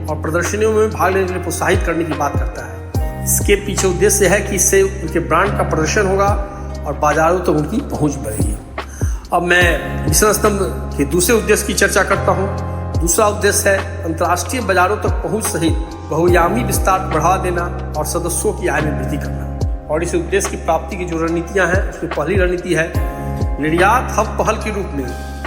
और प्रदर्शनियों में भाग लेने के लिए प्रोत्साहित करने की बात करता है। इसके पीछे उद्देश्य है कि इससे उनके ब्रांड का प्रदर्शन होगा और बाजारों तक उनकी पहुंच बढ़ेगी। अब मैं मिशन स्तंभ के दूसरे उद्देश्य की चर्चा करता हूँ। दूसरा उद्देश्य है अंतर्राष्ट्रीय बाजारों तक पहुंच सहित बहुआयामी विस्तार को बढ़ावा देना और सदस्यों की आय में वृद्धि करना। और इस उद्देश्य की प्राप्ति की जो रणनीतियां हैं उसमें पहली रणनीति है निर्यात हब पहल के रूप में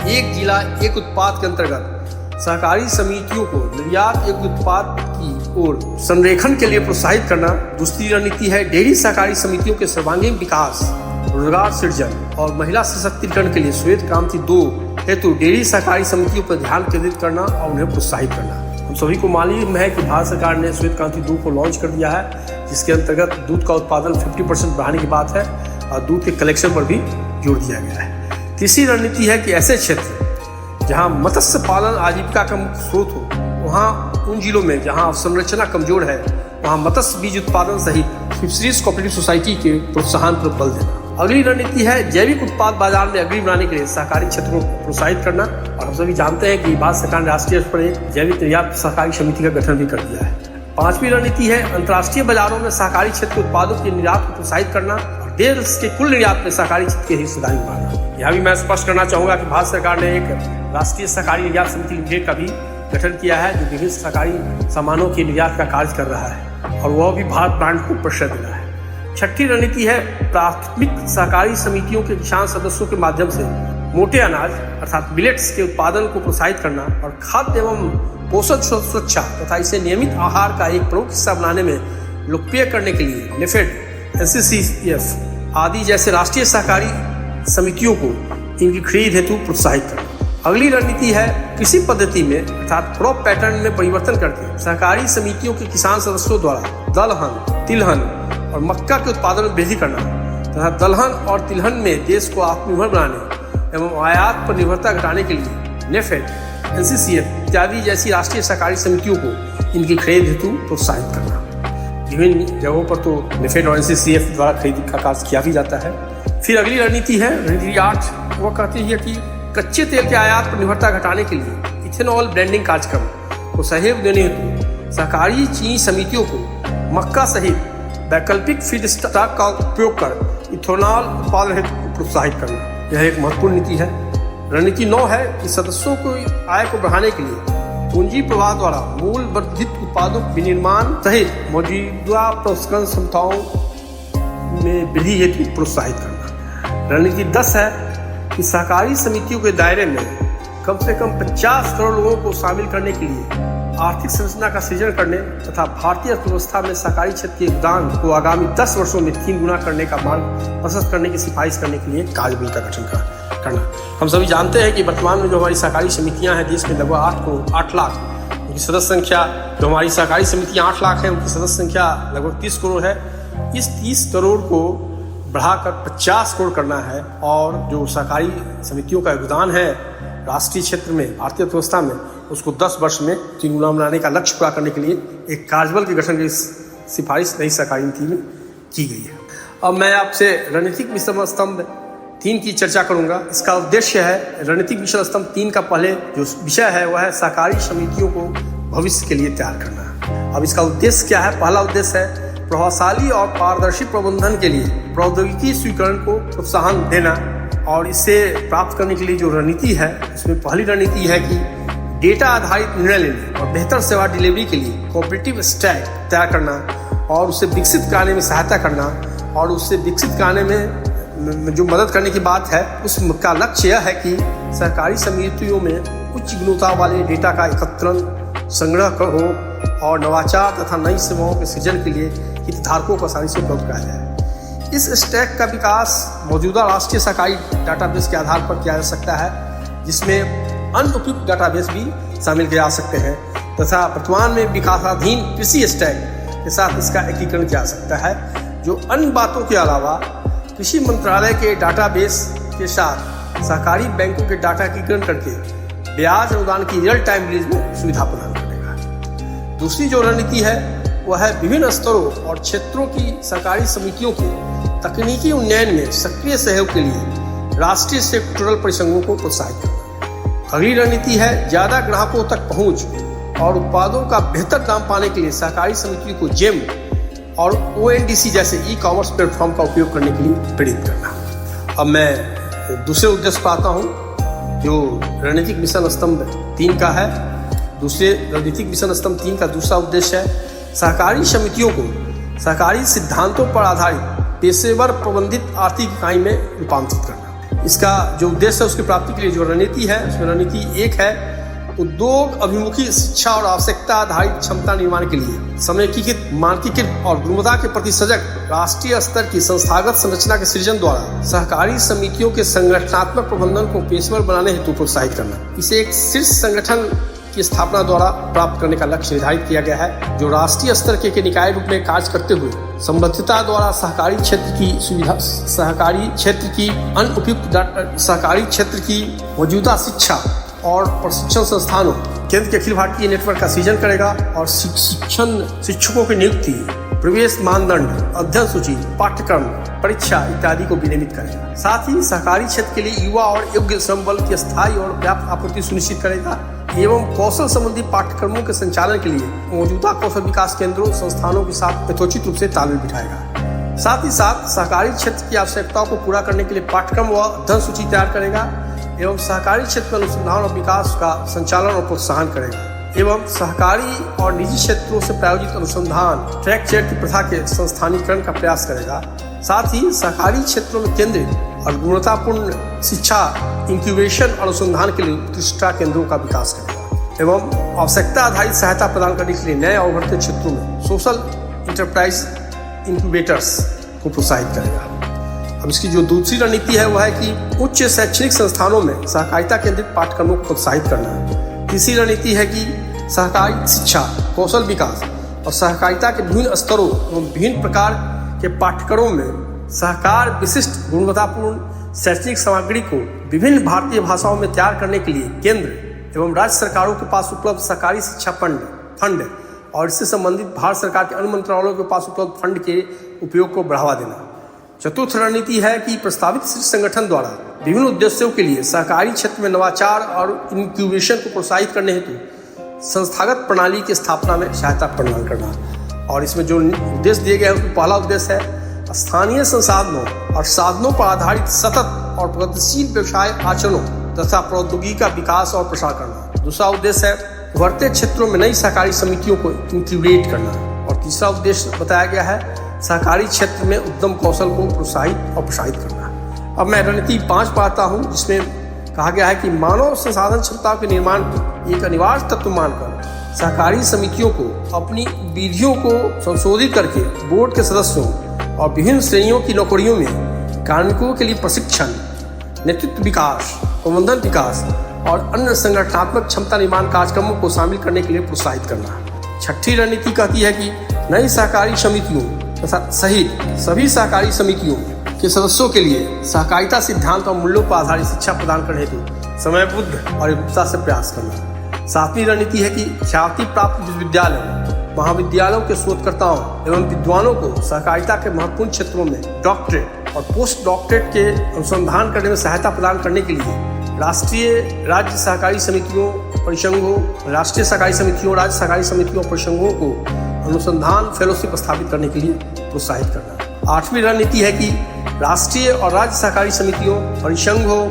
एक जिला एक उत्पाद के अंतर्गत सहकारी समितियों को निर्यात एक उत्पाद की ओर संरेखन के लिए प्रोत्साहित करना। दूसरी रणनीति है डेयरी सहकारी समितियों के सर्वांगीण विकास, रोजगार सृजन और महिला सशक्तिकरण के लिए श्वेत क्रांति 2 हेतु डेयरी सहकारी समितियों पर ध्यान केंद्रित करना और उन्हें प्रोत्साहित करना। हम सभी को मालूम है कि भारत सरकार ने श्वेत क्रांति 2 को लॉन्च कर दिया है, जिसके अंतर्गत दूध का उत्पादन 50% बढ़ाने की बात है और दूध के कलेक्शन पर भी जोर दिया गया है। तीसरी रणनीति है कि ऐसे क्षेत्र जहां मत्स्य पालन आजीविका का मुख्य स्रोत हो, वहां उन जिलों में जहां अवसंरचना कमजोर है वहां मत्स्य बीज उत्पादन सहित फिशरीज कोऑपरेटिव सोसाइटी के प्रोत्साहन पर बल देना। अगली रणनीति है जैविक उत्पाद बाजार में अग्रणी बनाने के लिए सहकारी क्षेत्रों को प्रोत्साहित करना। और हम सभी जानते हैं कि भारत सरकार ने राष्ट्रीय स्तर पर एक जैविक निर्यात सहकारी समिति का गठन भी कर दिया है। पांचवी रणनीति है अंतर्राष्ट्रीय बाजारों में सहकारी क्षेत्र के उत्पादों के निर्यात को प्रोत्साहित करना और देश के कुल निर्यात में सहकारी क्षेत्र की हिस्सेदारी बढ़ाना। यहाँ भी मैं स्पष्ट करना चाहूंगा कि भारत सरकार ने एक राष्ट्रीय सहकारी निर्यात समिति लिमिटेड का भी गठन किया है जो विभिन्न सहकारी सामानों के निर्यात का कार्य कर रहा है और वह भी भारत ब्रांड को प्रश्रय दे रहा है। छठी रणनीति है प्राथमिक सहकारी समितियों के किसान सदस्यों के माध्यम से मोटे अनाज अर्थात मिलेट्स के उत्पादन को प्रोत्साहित करना और खाद्य एवं पोषण सुरक्षा तथा इसे नियमित आहार का एक प्रमुख हिस्सा बनाने में लोकप्रिय करने के लिए नेफेड, NCCF आदि जैसे राष्ट्रीय सहकारी समितियों को इनकी खरीद हेतु प्रोत्साहित करना। अगली रणनीति है कृषि पद्धति में अर्थात क्रॉप पैटर्न में परिवर्तन करके सहकारी समितियों के किसान सदस्यों द्वारा दलहन, तिलहन और मक्का के उत्पादन में वृद्धि करना तथा दलहन और तिलहन में देश को आत्मनिर्भर बनाने एवं आयात पर निर्भरता घटाने के लिए नेफेड, NCCF इत्यादि जैसी राष्ट्रीय सहकारी समितियों को इनकी खरीद हेतु प्रोत्साहित करना। विभिन्न जगहों पर तो नेफेड और NCCF द्वारा खरीद का कार्य किया भी जाता है। फिर अगली रणनीति है रणनीति 8, वह कहती है कि कच्चे तेल के आयात पर निर्भरता घटाने के लिए इथेनॉल ब्लेंडिंग कार्यक्रम को सहयोग देने हेतु सहकारी चीनी समितियों को मक्का सहित वैकल्पिक फीड स्टॉक का उपयोग कर इथेनॉल उत्पादन हेतु प्रोत्साहित करना। यह एक महत्वपूर्ण नीति है। रणनीति 9 है कि सदस्यों को आय को बढ़ाने के लिए पूंजी प्रवाह द्वारा मूल वर्धित उत्पादों के विनिर्माण सहित मौजूदा प्रसंस्करण क्षमताओं में वृद्धि हेतु प्रोत्साहित करना। रणनीति 10 है कि सहकारी समितियों के दायरे में कम से कम 50 करोड़ लोगों को शामिल करने के लिए आर्थिक संरचना का सृजन करने तथा भारतीय अर्थव्यवस्था में सहकारी क्षेत्र के योगदान को आगामी 10 वर्षों में 3 गुना करने का मार्ग प्रशस्त करने की सिफारिश करने के लिए कार्यबल का गठन करना। हम सभी जानते हैं कि वर्तमान में जो हमारी सहकारी समितियां हैं देश में लगभग 8 लाख उनकी सदस्य संख्या, जो हमारी सहकारी समितियां 8 लाख है उनकी सदस्य संख्या लगभग 30 करोड़ है। इस 30 करोड़ को बढ़ाकर 50 करोड़ करना है और जो सहकारी समितियों का योगदान है राष्ट्रीय क्षेत्र में भारतीय अर्थव्यवस्था में उसको 10 वर्ष में 3 गुना बनाने का लक्ष्य पूरा करने के लिए एक कार्यबल के गठन की सिफारिश नई सहकारी नीति में की गई है। अब मैं आपसे रणनीतिक मिशन स्तंभ 3 की चर्चा करूंगा। इसका उद्देश्य है रणनीतिक मिशन स्तंभ 3 का पहले जो विषय है वह है सहकारी समितियों को भविष्य के लिए तैयार करना। अब इसका उद्देश्य क्या है? पहला उद्देश्य है प्रभावशाली और पारदर्शी प्रबंधन के लिए प्रौद्योगिकी स्वीकरण को प्रोत्साहन देना और इसे प्राप्त करने के लिए जो रणनीति है इसमें पहली रणनीति है कि डेटा आधारित निर्णय लेने और बेहतर सेवा डिलीवरी के लिए कोऑपरेटिव स्टैक तैयार करना और उसे विकसित कराने में सहायता करना और उससे विकसित कराने में जो मदद करने की बात है उसका लक्ष्य यह है कि सहकारी समितियों में उच्च गुणवत्ता वाले डेटा का एकत्रण संग्रह हो और नवाचार तथा नई सेवाओं के सृजन के लिए हितधारकों को आसानी से उपलब्ध कराया जाए। इस स्टैक का विकास मौजूदा राष्ट्रीय सहकारी डाटाबेस के आधार पर किया जा सकता है जिसमें अन्य उपयुक्त डाटाबेस भी शामिल किए जा सकते हैं तथा वर्तमान में विकासाधीन कृषि स्टैक के साथ इसका एकीकरण किया जा सकता है जो अन्य बातों के अलावा कृषि मंत्रालय के डाटाबेस के साथ सहकारी बैंकों के डाटा एकीकरण करके ब्याज अनुदान की रियल टाइम रिलीज में सुविधा प्रदान करेगा। दूसरी जो रणनीति है वह है विभिन्न स्तरों और क्षेत्रों की सहकारी समितियों को तकनीकी उन्नयन में सक्रिय सहयोग के लिए राष्ट्रीय सेक्टोरल परिसंघों को प्रोत्साहित करना। अगली रणनीति है ज्यादा ग्राहकों तक पहुंच और उत्पादों का बेहतर दाम पाने के लिए सहकारी समितियों को जेम और ONDC जैसे ई-कॉमर्स प्लेटफॉर्म का उपयोग करने के लिए प्रेरित करना। अब मैं दूसरे उद्देश्य पर आता हूँ जो रणनीतिक मिशन स्तंभ 3 का है। दूसरे रणनीतिक मिशन स्तंभ 3 का दूसरा उद्देश्य है सहकारी समितियों को सहकारी सिद्धांतों पर आधारित पेशेवर प्रबंधित आर्थिक इकाई में रूपांतरित करना। इसका जो उद्देश्य है उसकी प्राप्ति के लिए जो रणनीति है उसमें रणनीति 1 है उद्योग अभिमुखी शिक्षा और आवश्यकता आधारित क्षमता निर्माण के लिए समेकीकृत, मानकीकृत और गुणवत्ता के प्रति सजग राष्ट्रीय स्तर की संस्थागत संरचना के सृजन द्वारा सहकारी समितियों के संगठनात्मक प्रबंधन को पेशेवर बनाने हेतु प्रोत्साहित करना। इसे एक शीर्ष संगठन की स्थापना द्वारा प्राप्त करने का लक्ष्य निर्धारित किया गया है जो राष्ट्रीय स्तर के निकाय रूप में कार्य करते हुए संबद्धता द्वारा सहकारी क्षेत्र की सुविधा, सहकारी क्षेत्र की अनुपयुक्त सहकारी क्षेत्र की मौजूदा शिक्षा और प्रशिक्षण संस्थानों केंद्र के अखिल भारतीय नेटवर्क का सृजन करेगा और शिक्षकों की नियुक्ति, प्रवेश मानदंड, अध्ययन सूची, पाठ्यक्रम, परीक्षा इत्यादि को विनियमित करेगा। साथ ही सहकारी क्षेत्र के लिए युवा और योग्य श्रम बल की स्थायी और व्यापक आपूर्ति सुनिश्चित करेगा एवं कौशल संबंधी पाठ्यक्रमों के संचालन के लिए मौजूदा कौशल विकास केंद्रों संस्थानों के साथ यथोचित रूप से तालमेल बिठाएगा। साथ ही साथ सहकारी क्षेत्र की आवश्यकताओं को पूरा करने के लिए पाठ्यक्रम व अध्ययन सूची तैयार करेगा एवं सहकारी क्षेत्र में अनुसंधान और विकास का संचालन और प्रोत्साहन करेगा एवं सहकारी और निजी क्षेत्रों से प्रायोजित अनुसंधान ट्रैक चेयर की प्रथा के संस्थानीकरण का प्रयास करेगा। साथ ही सहकारी क्षेत्रों में केंद्रित और गुणवत्तापूर्ण शिक्षा, इंक्यूबेशन और अनुसंधान के लिए उत्कृष्टता केंद्रों का विकास करेगा एवं आवश्यकता आधारित सहायता प्रदान करने के लिए नए और उभरते क्षेत्रों में सोशल इंटरप्राइज इंक्यूबेटर्स को प्रोत्साहित करेगा। अब इसकी जो दूसरी रणनीति है वह है कि उच्च शैक्षणिक संस्थानों में सहकारिता केंद्रित पाठ्यक्रमों को प्रोत्साहित करना है। तीसरी रणनीति है कि सहकारी शिक्षा, कौशल विकास और सहकारिता के विभिन्न स्तरों एवं विभिन्न प्रकार के पाठ्यक्रमों में सहकार विशिष्ट गुणवत्तापूर्ण शैक्षणिक सामग्री को विभिन्न भारतीय भाषाओं में तैयार करने के लिए केंद्र एवं राज्य सरकारों के पास उपलब्ध सहकारी शिक्षा फंड और इससे संबंधित भारत सरकार के अन्य मंत्रालयों के पास उपलब्ध फंड के उपयोग को बढ़ावा देना। चतुर्थ रणनीति है कि प्रस्तावित संगठन द्वारा विभिन्न उद्देश्यों के लिए सहकारी क्षेत्र में नवाचार और इंक्यूबेशन को प्रोत्साहित करने हेतु संस्थागत प्रणाली की स्थापना में सहायता प्रदान करना। और इसमें जो उद्देश्य दिए गए हैं उसमें पहला उद्देश्य है स्थानीय संसाधनों और साधनों पर आधारित सतत और प्रगतिशील व्यवसाय आचरणों तथा प्रौद्योगिकी का विकास और प्रसार करना। दूसरा उद्देश्य है उभरते क्षेत्रों में नई सहकारी समितियों को इंक्यूबेट करना। और तीसरा उद्देश्य बताया गया है सहकारी क्षेत्र में उद्यम कौशल को प्रोत्साहित और प्रसारित करना। अब मैं रणनीति 5 पढ़ता हूँ, जिसमें कहा गया है कि मानव संसाधन क्षमताओं के निर्माण को एक अनिवार्य तत्व मानकर सहकारी समितियों को अपनी विधियों को संशोधित करके बोर्ड के सदस्यों और विभिन्न श्रेणियों की नौकरियों में कार्मिकों के लिए प्रशिक्षण, नेतृत्व विकास, प्रबंधन विकास और अन्य संगठनात्मक क्षमता निर्माण कार्यक्रमों को शामिल करने के लिए प्रोत्साहित करना। छठी रणनीति कहती है कि नई सहकारी समितियों तथा सहित सभी सहकारी समितियों के सदस्यों के लिए सहकारिता सिद्धांत और मूल्यों पर आधारित शिक्षा प्रदान करने हेतु समयबद्ध और एकता से प्रयास करना। सातवीं रणनीति है कि ख्याति प्राप्त विश्वविद्यालयों, महाविद्यालयों के शोधकर्ताओं एवं विद्वानों को सहकारिता के महत्वपूर्ण क्षेत्रों में डॉक्टरेट और पोस्ट डॉक्टरेट के अनुसंधान करने में सहायता प्रदान करने के लिए राष्ट्रीय राज्य सहकारी समितियों परिसंघों, राष्ट्रीय सहकारी समितियों, राज्य सहकारी समितियों और परिसंघों को अनुसंधान फेलोशिप स्थापित करने के लिए प्रोत्साहित करना। आठवीं रणनीति है कि राष्ट्रीय और राज्य सहकारी समितियों, परिसंघों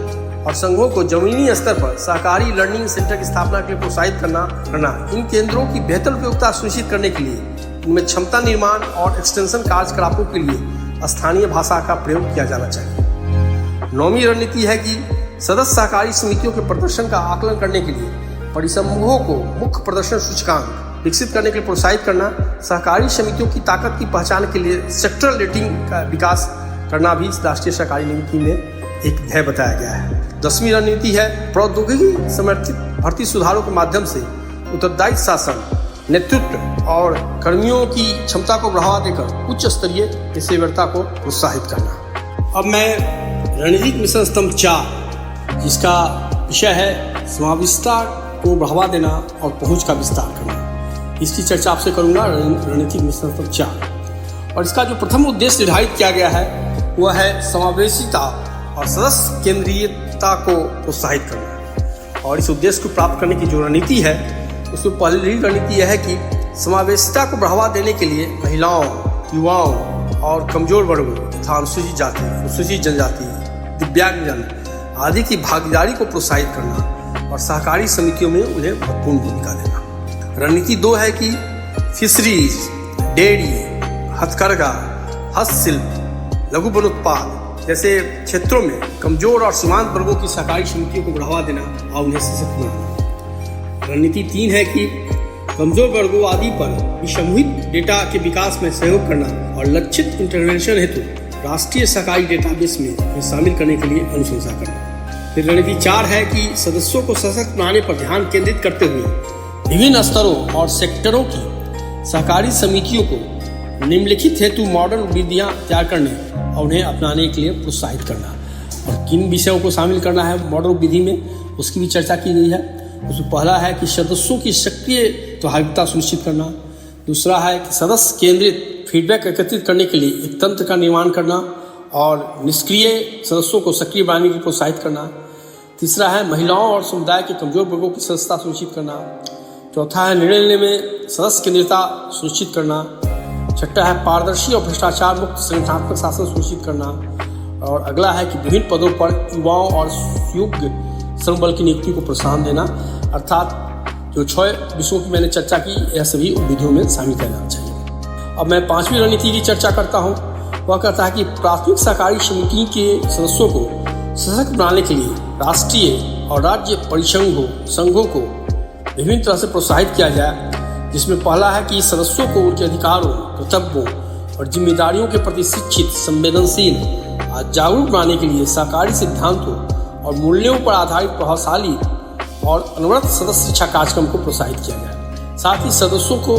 और संघों को जमीनी स्तर पर सहकारी लर्निंग सेंटर की स्थापना के लिए प्रोत्साहित करना। इन केंद्रों की बेहतर उपयोगिता सुनिश्चित करने के लिए इनमें क्षमता निर्माण और एक्सटेंशन कार्यकलापों के लिए स्थानीय भाषा का प्रयोग किया जाना चाहिए। नौवीं रणनीति है कि सदस्य सहकारी समितियों के प्रदर्शन का आकलन करने के लिए परिसंघों को मुख्य प्रदर्शन सूचकांक विकसित करने के लिए प्रोत्साहित करना। सहकारी समितियों की ताकत की पहचान के लिए सेक्टरल रेटिंग का विकास करना भी इस राष्ट्रीय सहकारी नीति में एक ध्येय बताया गया है। 10वीं रणनीति है प्रौद्योगिकी समर्थित भर्ती सुधारों के माध्यम से उत्तरदायित्व शासन, नेतृत्व और कर्मियों की क्षमता को बढ़ावा देकर उच्च स्तरीय पेशेवरता को प्रोत्साहित करना। अब मैं रणनीतिक मिशन स्तंभ 4, जिसका विषय है समावेशिता को बढ़ावा देना और पहुंच का विस्तार करना, इसकी चर्चा आपसे करूंगा। रणनीतिक मिशन स्तंभ 4 और इसका जो प्रथम उद्देश्य निर्धारित किया गया है वह है समावेशिता और सदस्य केंद्रीयता को प्रोत्साहित करना। और इस उद्देश्य को प्राप्त करने की जो रणनीति है उसमें पहली रणनीति यह है कि समावेशिता को बढ़ावा देने के लिए महिलाओं, युवाओं और कमजोर वर्गों तथा अनुसूचित जाति, अनुसूचित जनजाति, दिव्यांगजन आदि की भागीदारी को प्रोत्साहित करना और सहकारी समितियों में उन्हें महत्वपूर्ण भूमिका देना। रणनीति 2 है कि फिशरीज, डेयरी, हथकरघा, हस्तशिल्प, लघु वन उत्पाद जैसे क्षेत्रों में कमजोर और सीमांत वर्गों की सहकारी समितियों को बढ़ावा देना और उन्हें सशक्त बनाना। रणनीति 3 है कि कमजोर वर्गों आदि पर समूहित डेटा के विकास में सहयोग करना और लक्षित इंटरवेंशन हेतु राष्ट्रीय सहकारी डेटाबेस में शामिल करने के लिए अनुशंसा करना। फिर रणनीति 4 है कि सदस्यों को सशक्त बनाने पर ध्यान केंद्रित करते हुए विभिन्न स्तरों और सेक्टरों की सहकारी समितियों को निम्नलिखित हेतु मॉडल विधियां तैयार करने और उन्हें अपनाने के लिए प्रोत्साहित करना। और किन विषयों को शामिल करना है मॉडल विधि में, उसकी भी चर्चा की गई है। उसमें पहला है कि सदस्यों की सक्रिय भागीदारी सुनिश्चित करना। दूसरा है कि सदस्य केंद्रित फीडबैक एकत्रित करने के लिए एक तंत्र का निर्माण करना और निष्क्रिय सदस्यों को सक्रिय बनाने के लिए प्रोत्साहित करना। तीसरा है महिलाओं और समुदाय के कमजोर वर्गों की सदस्यता सुनिश्चित करना। चौथा है निर्णय लेने में सदस्य केंद्रितता सुनिश्चित करना। छठा है पारदर्शी और भ्रष्टाचार मुक्त संगठनात्मक शासन सुनिश्चित करना। और अगला है कि विभिन्न पदों पर युवाओं और योग्य श्रम बल की नियुक्ति को प्रोत्साहन देना। अर्थात जो 6 विषयों की मैंने चर्चा की, यह सभी विधियों में शामिल किया जाना चाहिए। अब मैं 5वीं रणनीति की चर्चा करता हूँ। वह कहता है कि प्राथमिक सहकारी समिति के सदस्यों को सशक्त बनाने के लिए राष्ट्रीय और राज्य संघों को विभिन्न तरह से प्रोत्साहित किया जाए, जिसमें पहला है कि सदस्यों को उनके अधिकारों, कर्तव्यों और जिम्मेदारियों के प्रति शिक्षित, संवेदनशील और जागरूक बनाने के लिए सहकारी सिद्धांतों और मूल्यों पर आधारित प्रभावशाली और अनवरत सदस्य शिक्षा कार्यक्रम को प्रोत्साहित किया जाए। साथ ही सदस्यों को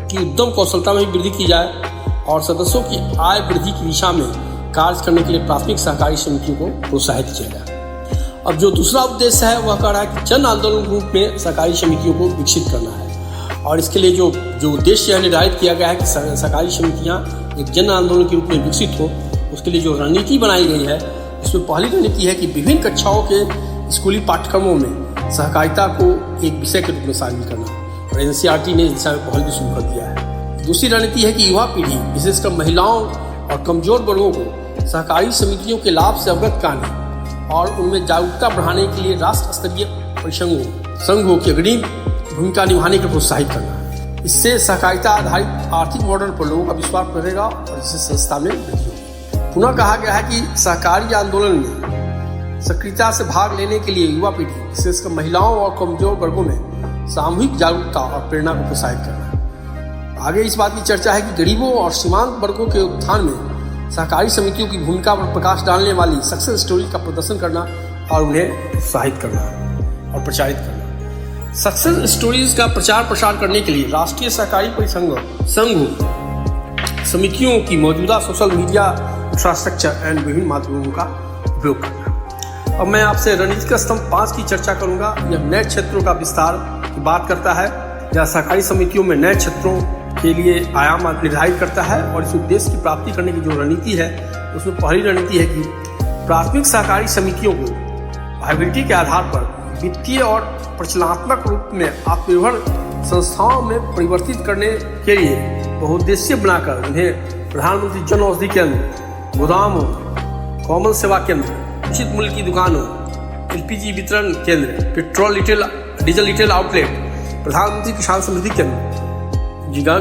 की उद्यम कौशलता में भी वृद्धि की जाए और सदस्यों की आय वृद्धि की दिशा में कार्य करने के लिए प्राथमिक सहकारी समितियों को प्रोत्साहित किया जाए। अब जो दूसरा उद्देश्य है वह कह रहा है कि जन आंदोलन के रूप में सहकारी समितियों को विकसित करना है और इसके लिए जो उद्देश्य निर्धारित किया गया है कि सहकारी समितियां एक जन आंदोलन के रूप में विकसित हो, उसके लिए जो रणनीति बनाई गई है उसमें पहली रणनीति है कि विभिन्न कक्षाओं के स्कूली पाठ्यक्रमों में सहकारिता को एक विषय के रूप में शामिल करना और NCERT ने इस दिशा में पहल भी शुरू कर दिया है। दूसरी रणनीति है कि युवा पीढ़ी विशेषकर महिलाओं और कमजोर वर्गों को सहकारी समितियों के लाभ से अवगत कराने और उनमें जागरूकता बढ़ाने के लिए राष्ट्र स्तरीय परिसंघों संघों की अग्रणी भूमिका निभाने को प्रोत्साहित करना। इससे सहकारिता आधारित आर्थिक मॉडल पर लोगों का विश्वास बढ़ेगा और इससे संस्था में वृद्धि होगी। पुनः कहा गया है कि सहकारी आंदोलन में सक्रियता से भाग लेने के लिए युवा पीढ़ी विशेषकर महिलाओं और कमजोर वर्गों में सामूहिक जागरूकता और प्रेरणा को प्रोत्साहित करना। आगे इस बात की चर्चा है कि गरीबों और सीमांत वर्गों के उत्थान में सहकारी समितियों की भूमिका पर प्रकाश डालने वाली सक्सेस स्टोरी का प्रदर्शन करना और उन्हें प्रोत्साहित करना और प्रचारित करना। सक्सेस स्टोरीज का प्रचार प्रसार करने के लिए राष्ट्रीय सहकारी परिसंघ समितियों की मौजूदा सोशल मीडिया इंफ्रास्ट्रक्चर एंड विभिन्न माध्यमों का उपयोग करना। अब मैं आपसे रणनीतिक स्तंभ 5 की चर्चा करूंगा। यह नए क्षेत्रों का विस्तार की बात करता है। यह सहकारी समितियों में नए क्षेत्रों के लिए आयाम निर्धारित करता है और इस उद्देश्य की प्राप्ति करने की जो रणनीति है उसमें पहली रणनीति है कि प्राथमिक सहकारी समितियों को वायबिलिटी के आधार पर वित्तीय और परिचालनात्मक रूप में आत्मनिर्भर संस्थाओं में परिवर्तित करने के लिए बहुउद्देशीय बनाकर उन्हें प्रधानमंत्री जन औषधि केंद्र, गोदामों, कॉमन सेवा केंद्र, उचित मूल्य की दुकानों, LPG वितरण केंद्र, पेट्रोल डीजल रिटेल आउटलेट, प्रधानमंत्री किसान समृद्धि केंद्र,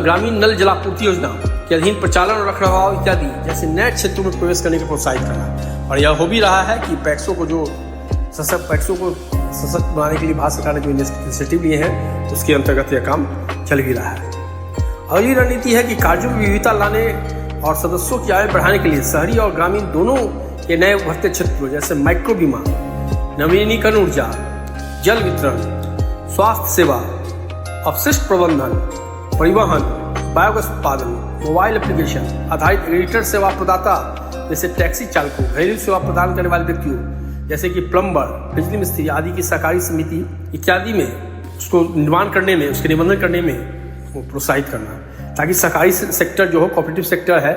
ग्रामीण नल जलापूर्ति योजना के अधीन प्रचालन और रखरखाव इत्यादि जैसे नए क्षेत्रों में प्रवेश करने को प्रोत्साहित करना। और यह हो भी रहा है कि पैक्सों को सशक्त बनाने के लिए भारत सरकार ने जो इनिशिएटिव लिए हैं उसके अंतर्गत यह काम चल भी रहा है। अगली रणनीति है कि कार्यों में विविधता लाने और सदस्यों की आय बढ़ाने के लिए शहरी और ग्रामीण दोनों के नए उभरते क्षेत्रों जैसे माइक्रो बीमा, नवीनीकरण ऊर्जा, जल वितरण, स्वास्थ्य सेवा, अपशिष्ट प्रबंधन, परिवहन, बायोगैस उत्पादन, मोबाइल एप्लीकेशन आधारित एडिटर सेवा प्रदाता जैसे टैक्सी चालकों, घरेलू सेवा प्रदान करने वाले व्यक्तियों जैसे कि प्लम्बर, बिजली मिस्त्री आदि की सहकारी समिति इत्यादि में उसको निर्माण करने में, उसके निबंधन करने में वो प्रोत्साहित करना ताकि सहकारी सेक्टर जो हो, कोऑपरेटिव सेक्टर है,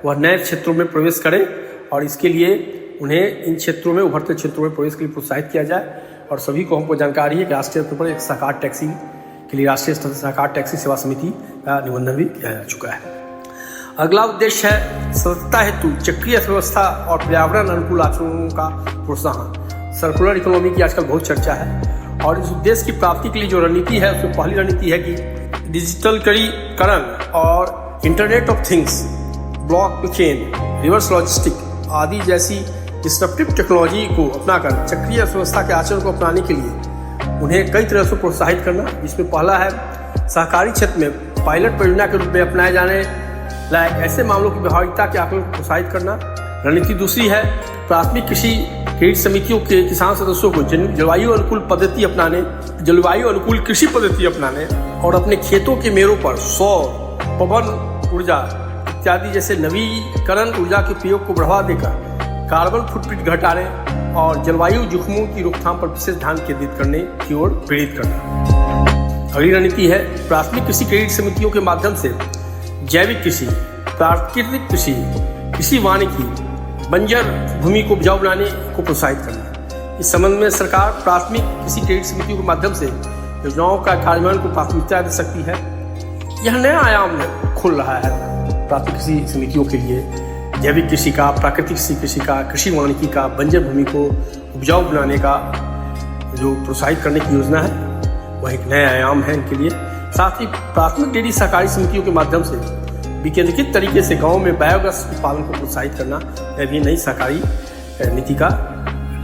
वह नए क्षेत्रों में प्रवेश करे और इसके लिए उन्हें इन क्षेत्रों में उभरते क्षेत्रों में प्रवेश के लिए प्रोत्साहित किया जाए। और सभी को हमको जानकारी है कि राष्ट्रीय स्तर पर एक सहकार टैक्सी के लिए राष्ट्रीय स्तर सहकार टैक्सी सेवा समिति का निबंधन भी किया जा चुका है। अगला उद्देश्य है सततता हेतु चक्रीय अर्थव्यवस्था और पर्यावरण अनुकूल आचरणों का प्रोत्साहन। सर्कुलर इकोनॉमी की आजकल बहुत चर्चा है और इस उद्देश्य की प्राप्ति के लिए जो रणनीति है उसमें पहली रणनीति है कि डिजिटलीकरण और internet of things, blockchain, reverse logistic आदि जैसी डिस्ट्रप्टिव टेक्नोलॉजी को अपनाकर चक्रीय अर्थव्यवस्था के आचरण को अपनाने के लिए उन्हें कई तरह से प्रोत्साहित करना। जिसमें पहला है सहकारी क्षेत्र में पायलट परियोजना के रूप में अपनाए जाने लायक ऐसे मामलों की व्यावहारिकता के आकलन को प्रोत्साहित करना। रणनीति दूसरी है प्राथमिक कृषि क्रेडिट समितियों के किसान सदस्यों को जलवायु अनुकूल कृषि पद्धति अपनाने और अपने खेतों के मेड़ों पर सौर, पवन ऊर्जा इत्यादि जैसे नवीकरण ऊर्जा के प्रयोग को बढ़ावा देकर कार्बन फुटप्रिंट घटाने और जलवायु जोखिमों की रोकथाम पर विशेष ध्यान केंद्रित करने की ओर प्रेरित करना। अगली रणनीति है प्राथमिक कृषि क्रेडिट समितियों के माध्यम से जैविक कृषि, प्राकृतिक कृषि, कृषि वानिकी, बंजर भूमि को उपजाऊ बनाने को प्रोत्साहित करना। इस संबंध में सरकार प्राथमिक कृषि क्रेडिट समितियों के माध्यम से योजनाओं का कार्यान्वयन को प्राथमिकता दे सकती है। यह नया आयाम खुल रहा है प्राथमिक कृषि समितियों के लिए। जैविक कृषि का, प्राकृतिक कृषि का, कृषि वानिकी का, बंजर भूमि को उपजाऊ बनाने का जो प्रोत्साहित करने की योजना है वह एक नया आयाम है इनके लिए। साथ ही प्राथमिक डेयरी सहकारी समितियों के माध्यम से विकेंद्रीकृत तरीके से गाँव में बायोगैस उत्पादन को प्रोत्साहित करना यह भी नई सहकारी नीति का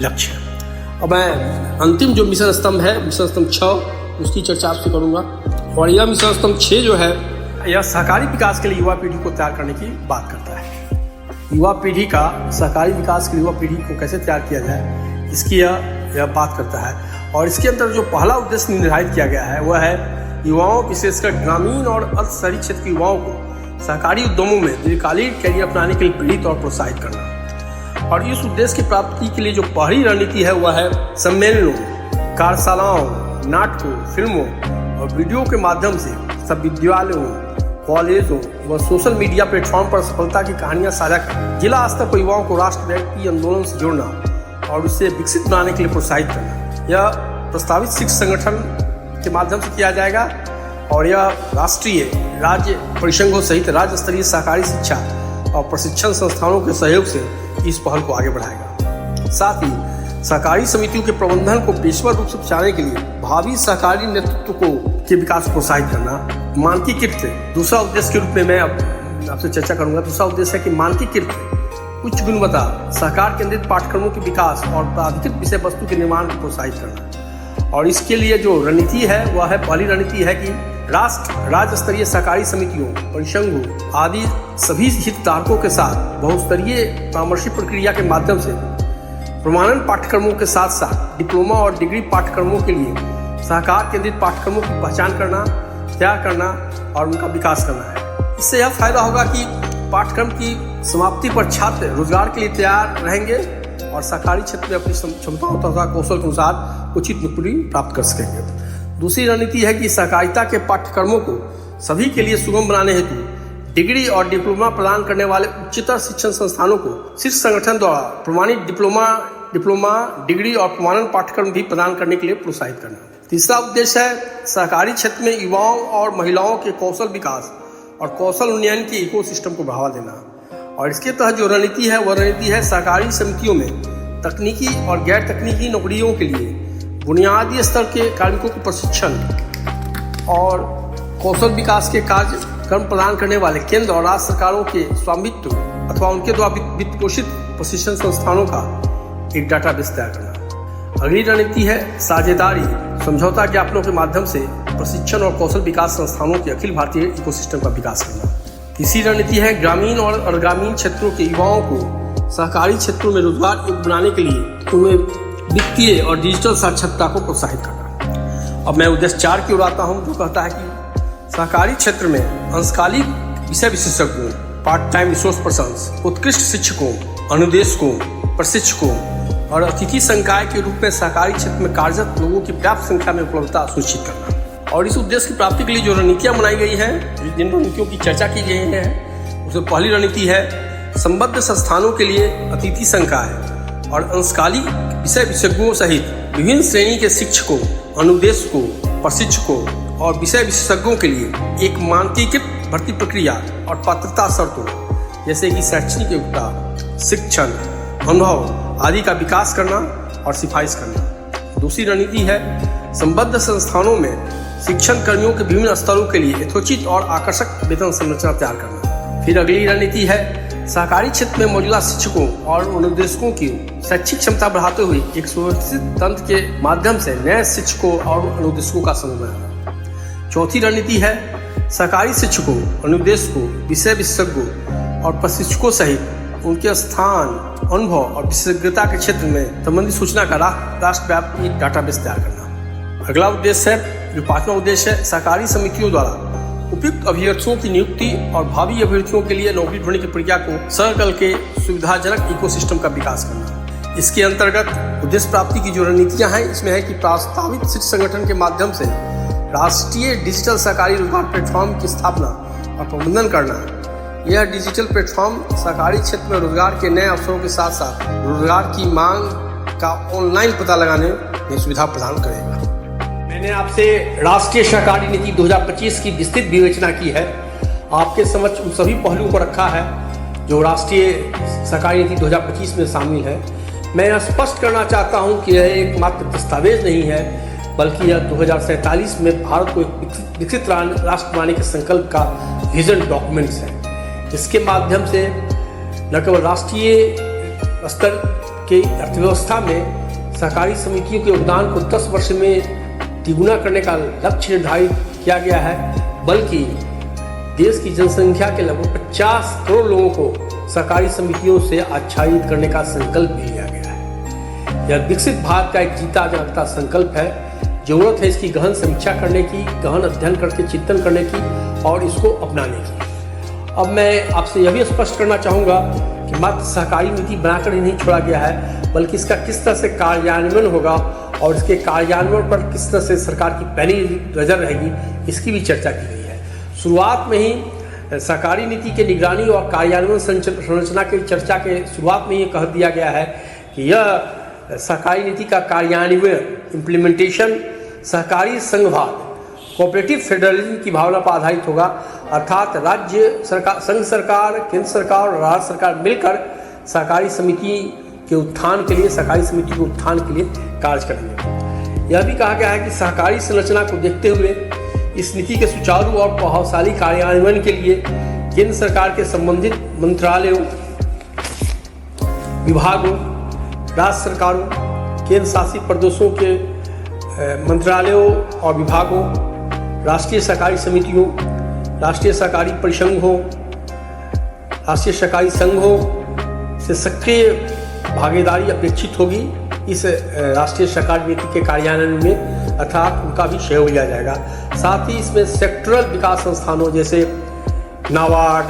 लक्ष्य है। अब मैं अंतिम जो मिशन स्तंभ है, मिशन स्तंभ 6, उसकी चर्चा आपसे करूँगा। और यह मिशन स्तंभ 6 जो है यह सहकारी विकास के लिए युवा पीढ़ी को तैयार करने की बात करता है। युवा पीढ़ी का सहकारी विकास के लिए युवा पीढ़ी को कैसे तैयार किया जाए, इसकी यह बात करता है। और इसके अंदर जो पहला उद्देश्य निर्धारित किया गया है वह है युवाओं, विशेषकर ग्रामीण और अर्ध शहरी क्षेत्र के युवाओं को सहकारी उद्यमों में दीर्घकालीन कैरियर अपनाने के लिए प्रेरित और प्रोत्साहित करना। और इस उद्देश्य की प्राप्ति के लिए जो पहली रणनीति है वह है सम्मेलनों, कार्यशालाओं, नाटकों, फिल्मों और वीडियो के माध्यम से सब विद्यालयों, कॉलेजों व सोशल मीडिया प्लेटफॉर्म पर सफलता की कहानियां साझा कर जिला स्तर पर युवाओं को राष्ट्रव्यापी आंदोलन से जोड़ना और उसे विकसित बनाने के लिए प्रोत्साहित करना। यह प्रस्तावित शिक्षा संगठन के माध्यम से किया जाएगा और यह राष्ट्रीय, राज्य परिषदों सहित राज्य स्तरीय सहकारी शिक्षा और प्रशिक्षण संस्थानों के सहयोग से इस पहल को आगे बढ़ाएगा। साथ ही सहकारी समितियों के प्रबंधन को पेशेवर रूप से पहुंचाने के लिए भावी सहकारी नेतृत्व के विकास को प्रोत्साहित करना। मानकीकृत दूसरा उद्देश्य के रूप में मैं आपसे चर्चा करूंगा। दूसरा उद्देश्य है कि मानकीकृत उच्च गुणवत्ता सहकार केंद्रित पाठ्यक्रमों के विकास और प्राधिकृत विषय वस्तु के निर्माण को प्रोत्साहित करना। और इसके लिए जो रणनीति है वह है, पहली रणनीति है कि राष्ट्र राज्य स्तरीय सहकारी समितियों, परिसंघों आदि सभी हितधारकों के साथ बहुस्तरीय परामर्शी प्रक्रिया के माध्यम से प्रमाणन पाठ्यक्रमों के साथ साथ डिप्लोमा और डिग्री पाठ्यक्रमों के लिए सहकार केंद्रित पाठ्यक्रमों की पहचान करना, तैयार करना और उनका विकास करना है। इससे यह फायदा होगा कि पाठ्यक्रम की समाप्ति पर छात्र रोजगार के लिए तैयार रहेंगे और सहकारी क्षेत्र में अपनी क्षमताओं तथा कौशल के अनुसार उचित नौकरी प्राप्त कर सकेंगे। दूसरी रणनीति है कि सहकारिता के पाठ्यक्रमों को सभी के लिए सुगम बनाने हेतु डिग्री और डिप्लोमा प्रदान करने वाले उच्चतर शिक्षण संस्थानों को शीर्ष संगठन द्वारा प्रमाणित डिप्लोमा, डिग्री और प्रमाणन पाठ्यक्रम भी प्रदान करने के लिए प्रोत्साहित करना। तीसरा उद्देश्य है सहकारी क्षेत्र में युवाओं और महिलाओं के कौशल विकास और कौशल उन्नयन के इकोसिस्टम को बढ़ावा देना। और इसके तहत जो रणनीति है वह रणनीति है सहकारी समितियों में तकनीकी और गैर तकनीकी नौकरियों के लिए बुनियादी स्तर के कार्मिकों को प्रशिक्षण और कौशल विकास के कार्यक्रम प्रदान करने वाले केंद्र और राज्य सरकारों के स्वामित्व अथवा उनके द्वारा वित्त पोषित प्रशिक्षण संस्थानों का एक डाटाबेस तैयार करना। अगली रणनीति है साझेदारी समझौता ज्ञापनों के माध्यम से प्रशिक्षण और कौशल विकास संस्थानों के अखिल भारतीय इकोसिस्टम का विकास करना। तीसरी रणनीति है ग्रामीण और अर्धग्रामीण क्षेत्रों के युवाओं को सहकारी क्षेत्रों में रोजगार योग्य बनाने के लिए उन्हें वित्तीय और डिजिटल साक्षरता को प्रोत्साहित करना। अब मैं उद्देश्य 4 की ओर आता हूँ, जो कहता है कि सहकारी क्षेत्र में अंशकालिक विषय विशेषज्ञों, पार्ट टाइम रिसोर्स पर्सन्स, उत्कृष्ट शिक्षकों, अनुदेशकों, प्रशिक्षकों और अतिथि संकाय के रूप में सहकारी क्षेत्र में कार्यरत लोगों की पर्याप्त संख्या में उपलब्धता सुनिश्चित करना। और इस उद्देश्य की प्राप्ति के लिए जो रणनीतियाँ बनाई गई हैं, जिन रणनीतियों की चर्चा की गई है, उसमें पहली रणनीति है संबद्ध संस्थानों के लिए अतिथि संकाय और अंशकालिक विषय विशेषज्ञों सहित विभिन्न श्रेणी के शिक्षकों, अनुदेशकों, प्रशिक्षकों और विषय विशेषज्ञों के लिए एक मानकीकृत भर्ती प्रक्रिया और पात्रता शर्तों जैसे कि शैक्षणिक योग्यता, शिक्षण, अनुभव आदि का विकास करना और सिफारिश करना। दूसरी रणनीति है संबद्ध संस्थानों में शिक्षण कर्मियों के विभिन्न स्तरों के लिए यथोचित और आकर्षक वेतन संरचना तैयार करना। फिर अगली रणनीति है सहकारी क्षेत्र में मौजूदा शिक्षकों और अनुदेशकों की शैक्षिक क्षमता बढ़ाते हुए एक सुव्यवस्थित तंत्र के माध्यम से नए शिक्षकों और अनुदेशकों का संग्रह बनाना। चौथी रणनीति है सहकारी शिक्षकों, अनुदेशकों, विषय विशेषज्ञों और प्रशिक्षकों सहित उनके स्थान, अनुभव और विशेषज्ञता के क्षेत्र में संबंधित सूचना का राष्ट्रव्यापी डाटाबेस तैयार करना। अगला उद्देश्य है, जो 5वां उद्देश्य है, सहकारी समितियों द्वारा उपयुक्त अभ्यर्थियों की नियुक्ति और भावी अभ्यर्थियों के लिए नौकरी ढूंढने की प्रक्रिया को सरल करके सुविधाजनक इकोसिस्टम का विकास करना। इसके अंतर्गत उद्देश्य प्राप्ति की जो रणनीतियां हैं, इसमें है कि प्रस्तावित शिक्षा संगठन के माध्यम से राष्ट्रीय डिजिटल सहकारी रोजगार प्लेटफॉर्म की स्थापना और प्रबंधन करना। यह डिजिटल प्लेटफॉर्म सहकारी क्षेत्र में रोजगार के नए अवसरों के साथ साथ रोजगार की मांग का ऑनलाइन पता लगाने में सुविधा प्रदान करेगा। मैंने आपसे राष्ट्रीय सहकारी नीति 2025 की विस्तृत विवेचना की है। आपके समक्ष उन सभी पहलुओं को रखा है जो राष्ट्रीय सहकारी नीति 2025 में शामिल है। मैं यह स्पष्ट करना चाहता हूं कि यह एकमात्र दस्तावेज नहीं है, बल्कि यह 2047 में भारत को एक विकसित राष्ट्र बनाने के संकल्प का विजन डॉक्यूमेंट्स है। इसके माध्यम से न केवल राष्ट्रीय स्तर की अर्थव्यवस्था में सहकारी समितियों के योगदान को 10 वर्ष में तिगुना करने का लक्ष्य निर्धारित किया गया है, बल्कि देश की जनसंख्या के लगभग 50 करोड़ लोगों को सहकारी समितियों से आच्छादित करने का संकल्प भी लिया गया है। यह विकसित भारत का एक जीता जागता संकल्प है। जरूरत है इसकी गहन समीक्षा करने की, गहन अध्ययन करके चिंतन करने की और इसको अपनाने की। अब मैं आपसे यह भी स्पष्ट करना चाहूँगा कि मात्र सहकारी नीति बनाकर ही नहीं छोड़ा गया है, बल्कि इसका किस तरह से कार्यान्वयन होगा और इसके कार्यान्वयन पर किस तरह से सरकार की पैनी नजर रहेगी, इसकी भी चर्चा की गई है। शुरुआत में ही सहकारी नीति के निगरानी और कार्यान्वयन संरचना की चर्चा के शुरुआत में ही कह दिया गया है कि यह सहकारी नीति का कार्यान्वयन इम्प्लीमेंटेशन सहकारी संघवाद कोऑपरेटिव फेडरलिज्म की भावना पर आधारित होगा, अर्थात राज्य सरकार, संघ सरकार, केंद्र सरकार और राज्य सरकार मिलकर सहकारी समिति के उत्थान के लिए, सहकारी समिति के उत्थान के लिए कार्य करेंगे। यह भी कहा गया है कि सहकारी संरचना को देखते हुए इस नीति के सुचारू और प्रभावशाली कार्यान्वयन के लिए केंद्र सरकार के संबंधित मंत्रालयों, विभागों, राज्य सरकारों, केंद्र शासित प्रदेशों के मंत्रालयों और विभागों, राष्ट्रीय सहकारी समितियों, राष्ट्रीय सहकारी परिसंघों, राष्ट्रीय सहकारी संघों से सक्रिय भागीदारी अपेक्षित होगी इस राष्ट्रीय सहकारी नीति के कार्यान्वयन में, अर्थात उनका भी सहयोग लिया जाएगा। साथ ही इसमें सेक्टरल विकास संस्थानों जैसे नाबार्ड,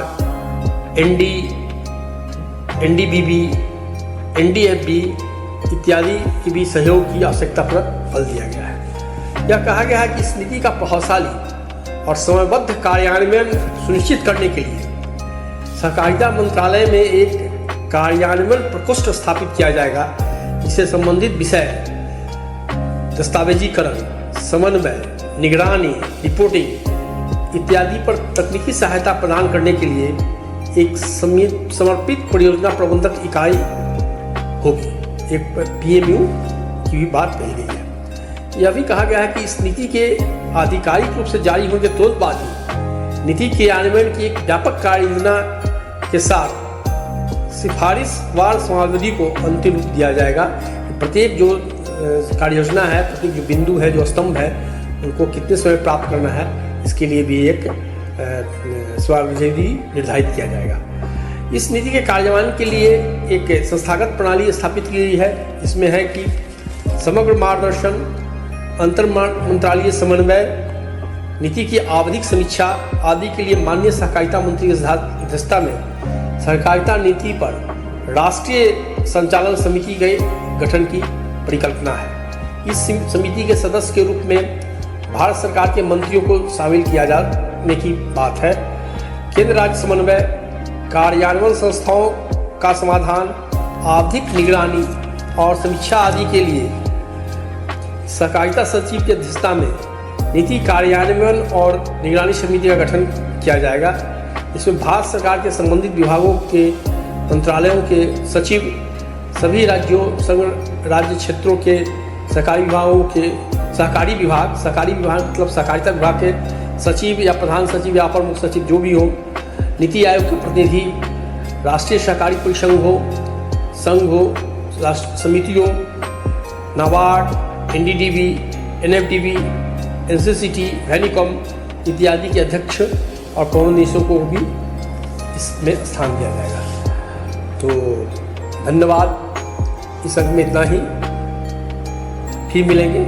एनडीबीबी, एनडीएफबी इत्यादि की भी सहयोग की आवश्यकता पर बल दिया गया है। यह कहा गया है कि इस नीति का प्रभावशाली और समयबद्ध कार्यान्वयन सुनिश्चित करने के लिए सहकारिता मंत्रालय में एक कार्यान्वयन प्रकोष्ठ स्थापित किया जाएगा, जिससे संबंधित विषय दस्तावेजीकरण, समन्वय, निगरानी, रिपोर्टिंग इत्यादि पर तकनीकी सहायता प्रदान करने के लिए एक समर्पित परियोजना प्रबंधक इकाई होगी। एक PMU की भी बात कही गई है। यह भी कहा गया है कि इस नीति के आधिकारिक रूप से जारी होने के तुरंत बाद ही नीति क्रियान्वयन की एक व्यापक कार्य योजना के साथ सिफारिशवार समावधि को अंतिम रूप दिया जाएगा। प्रत्येक जो कार्य योजना है, प्रत्येक जो बिंदु है, जो स्तंभ है, उनको कितने समय प्राप्त करना है, इसके लिए भी एक समावधि निर्धारित किया जाएगा। इस नीति के कार्यान्वयन के लिए एक संस्थागत प्रणाली स्थापित की गई है। इसमें है कि समग्र मार्गदर्शन, अंतर मंत्रालयीय समन्वय, नीति की आवधिक समीक्षा आदि के लिए माननीय सहकारिता मंत्री की अध्यक्षता में सहकारिता नीति पर राष्ट्रीय संचालन समिति के गठन की परिकल्पना है। इस समिति के सदस्य के रूप में भारत सरकार के मंत्रियों को शामिल किया जाने की बात है। केंद्र राज्य समन्वय, कार्यान्वयन संस्थाओं का समाधान, आवधिक निगरानी और समीक्षा आदि के लिए सहकारिता सचिव की अध्यक्षता में नीति कार्यान्वयन और निगरानी समिति का गठन किया जाएगा। इसमें भारत सरकार के संबंधित विभागों के मंत्रालयों के सचिव, सभी राज्यों, संघ राज्य क्षेत्रों के सहकारी विभागों के सहकारी विभाग मतलब सहकारिता विभाग के सचिव या प्रधान सचिव या अपर मुख्य सचिव जो भी हो, नीति आयोग के प्रतिनिधि, राष्ट्रीय सहकारी परिसंघ हो, संघ हो, राष्ट्र समितियों, नाबार्ड, एनडीडीबी, एनएफडीबी, एनसीसीटी, वैनिकॉम इत्यादि के अध्यक्ष और प्रबंधकों को भी इसमें स्थान दिया जाएगा। तो धन्यवाद। इस अंक में इतना ही, फिर मिलेंगे।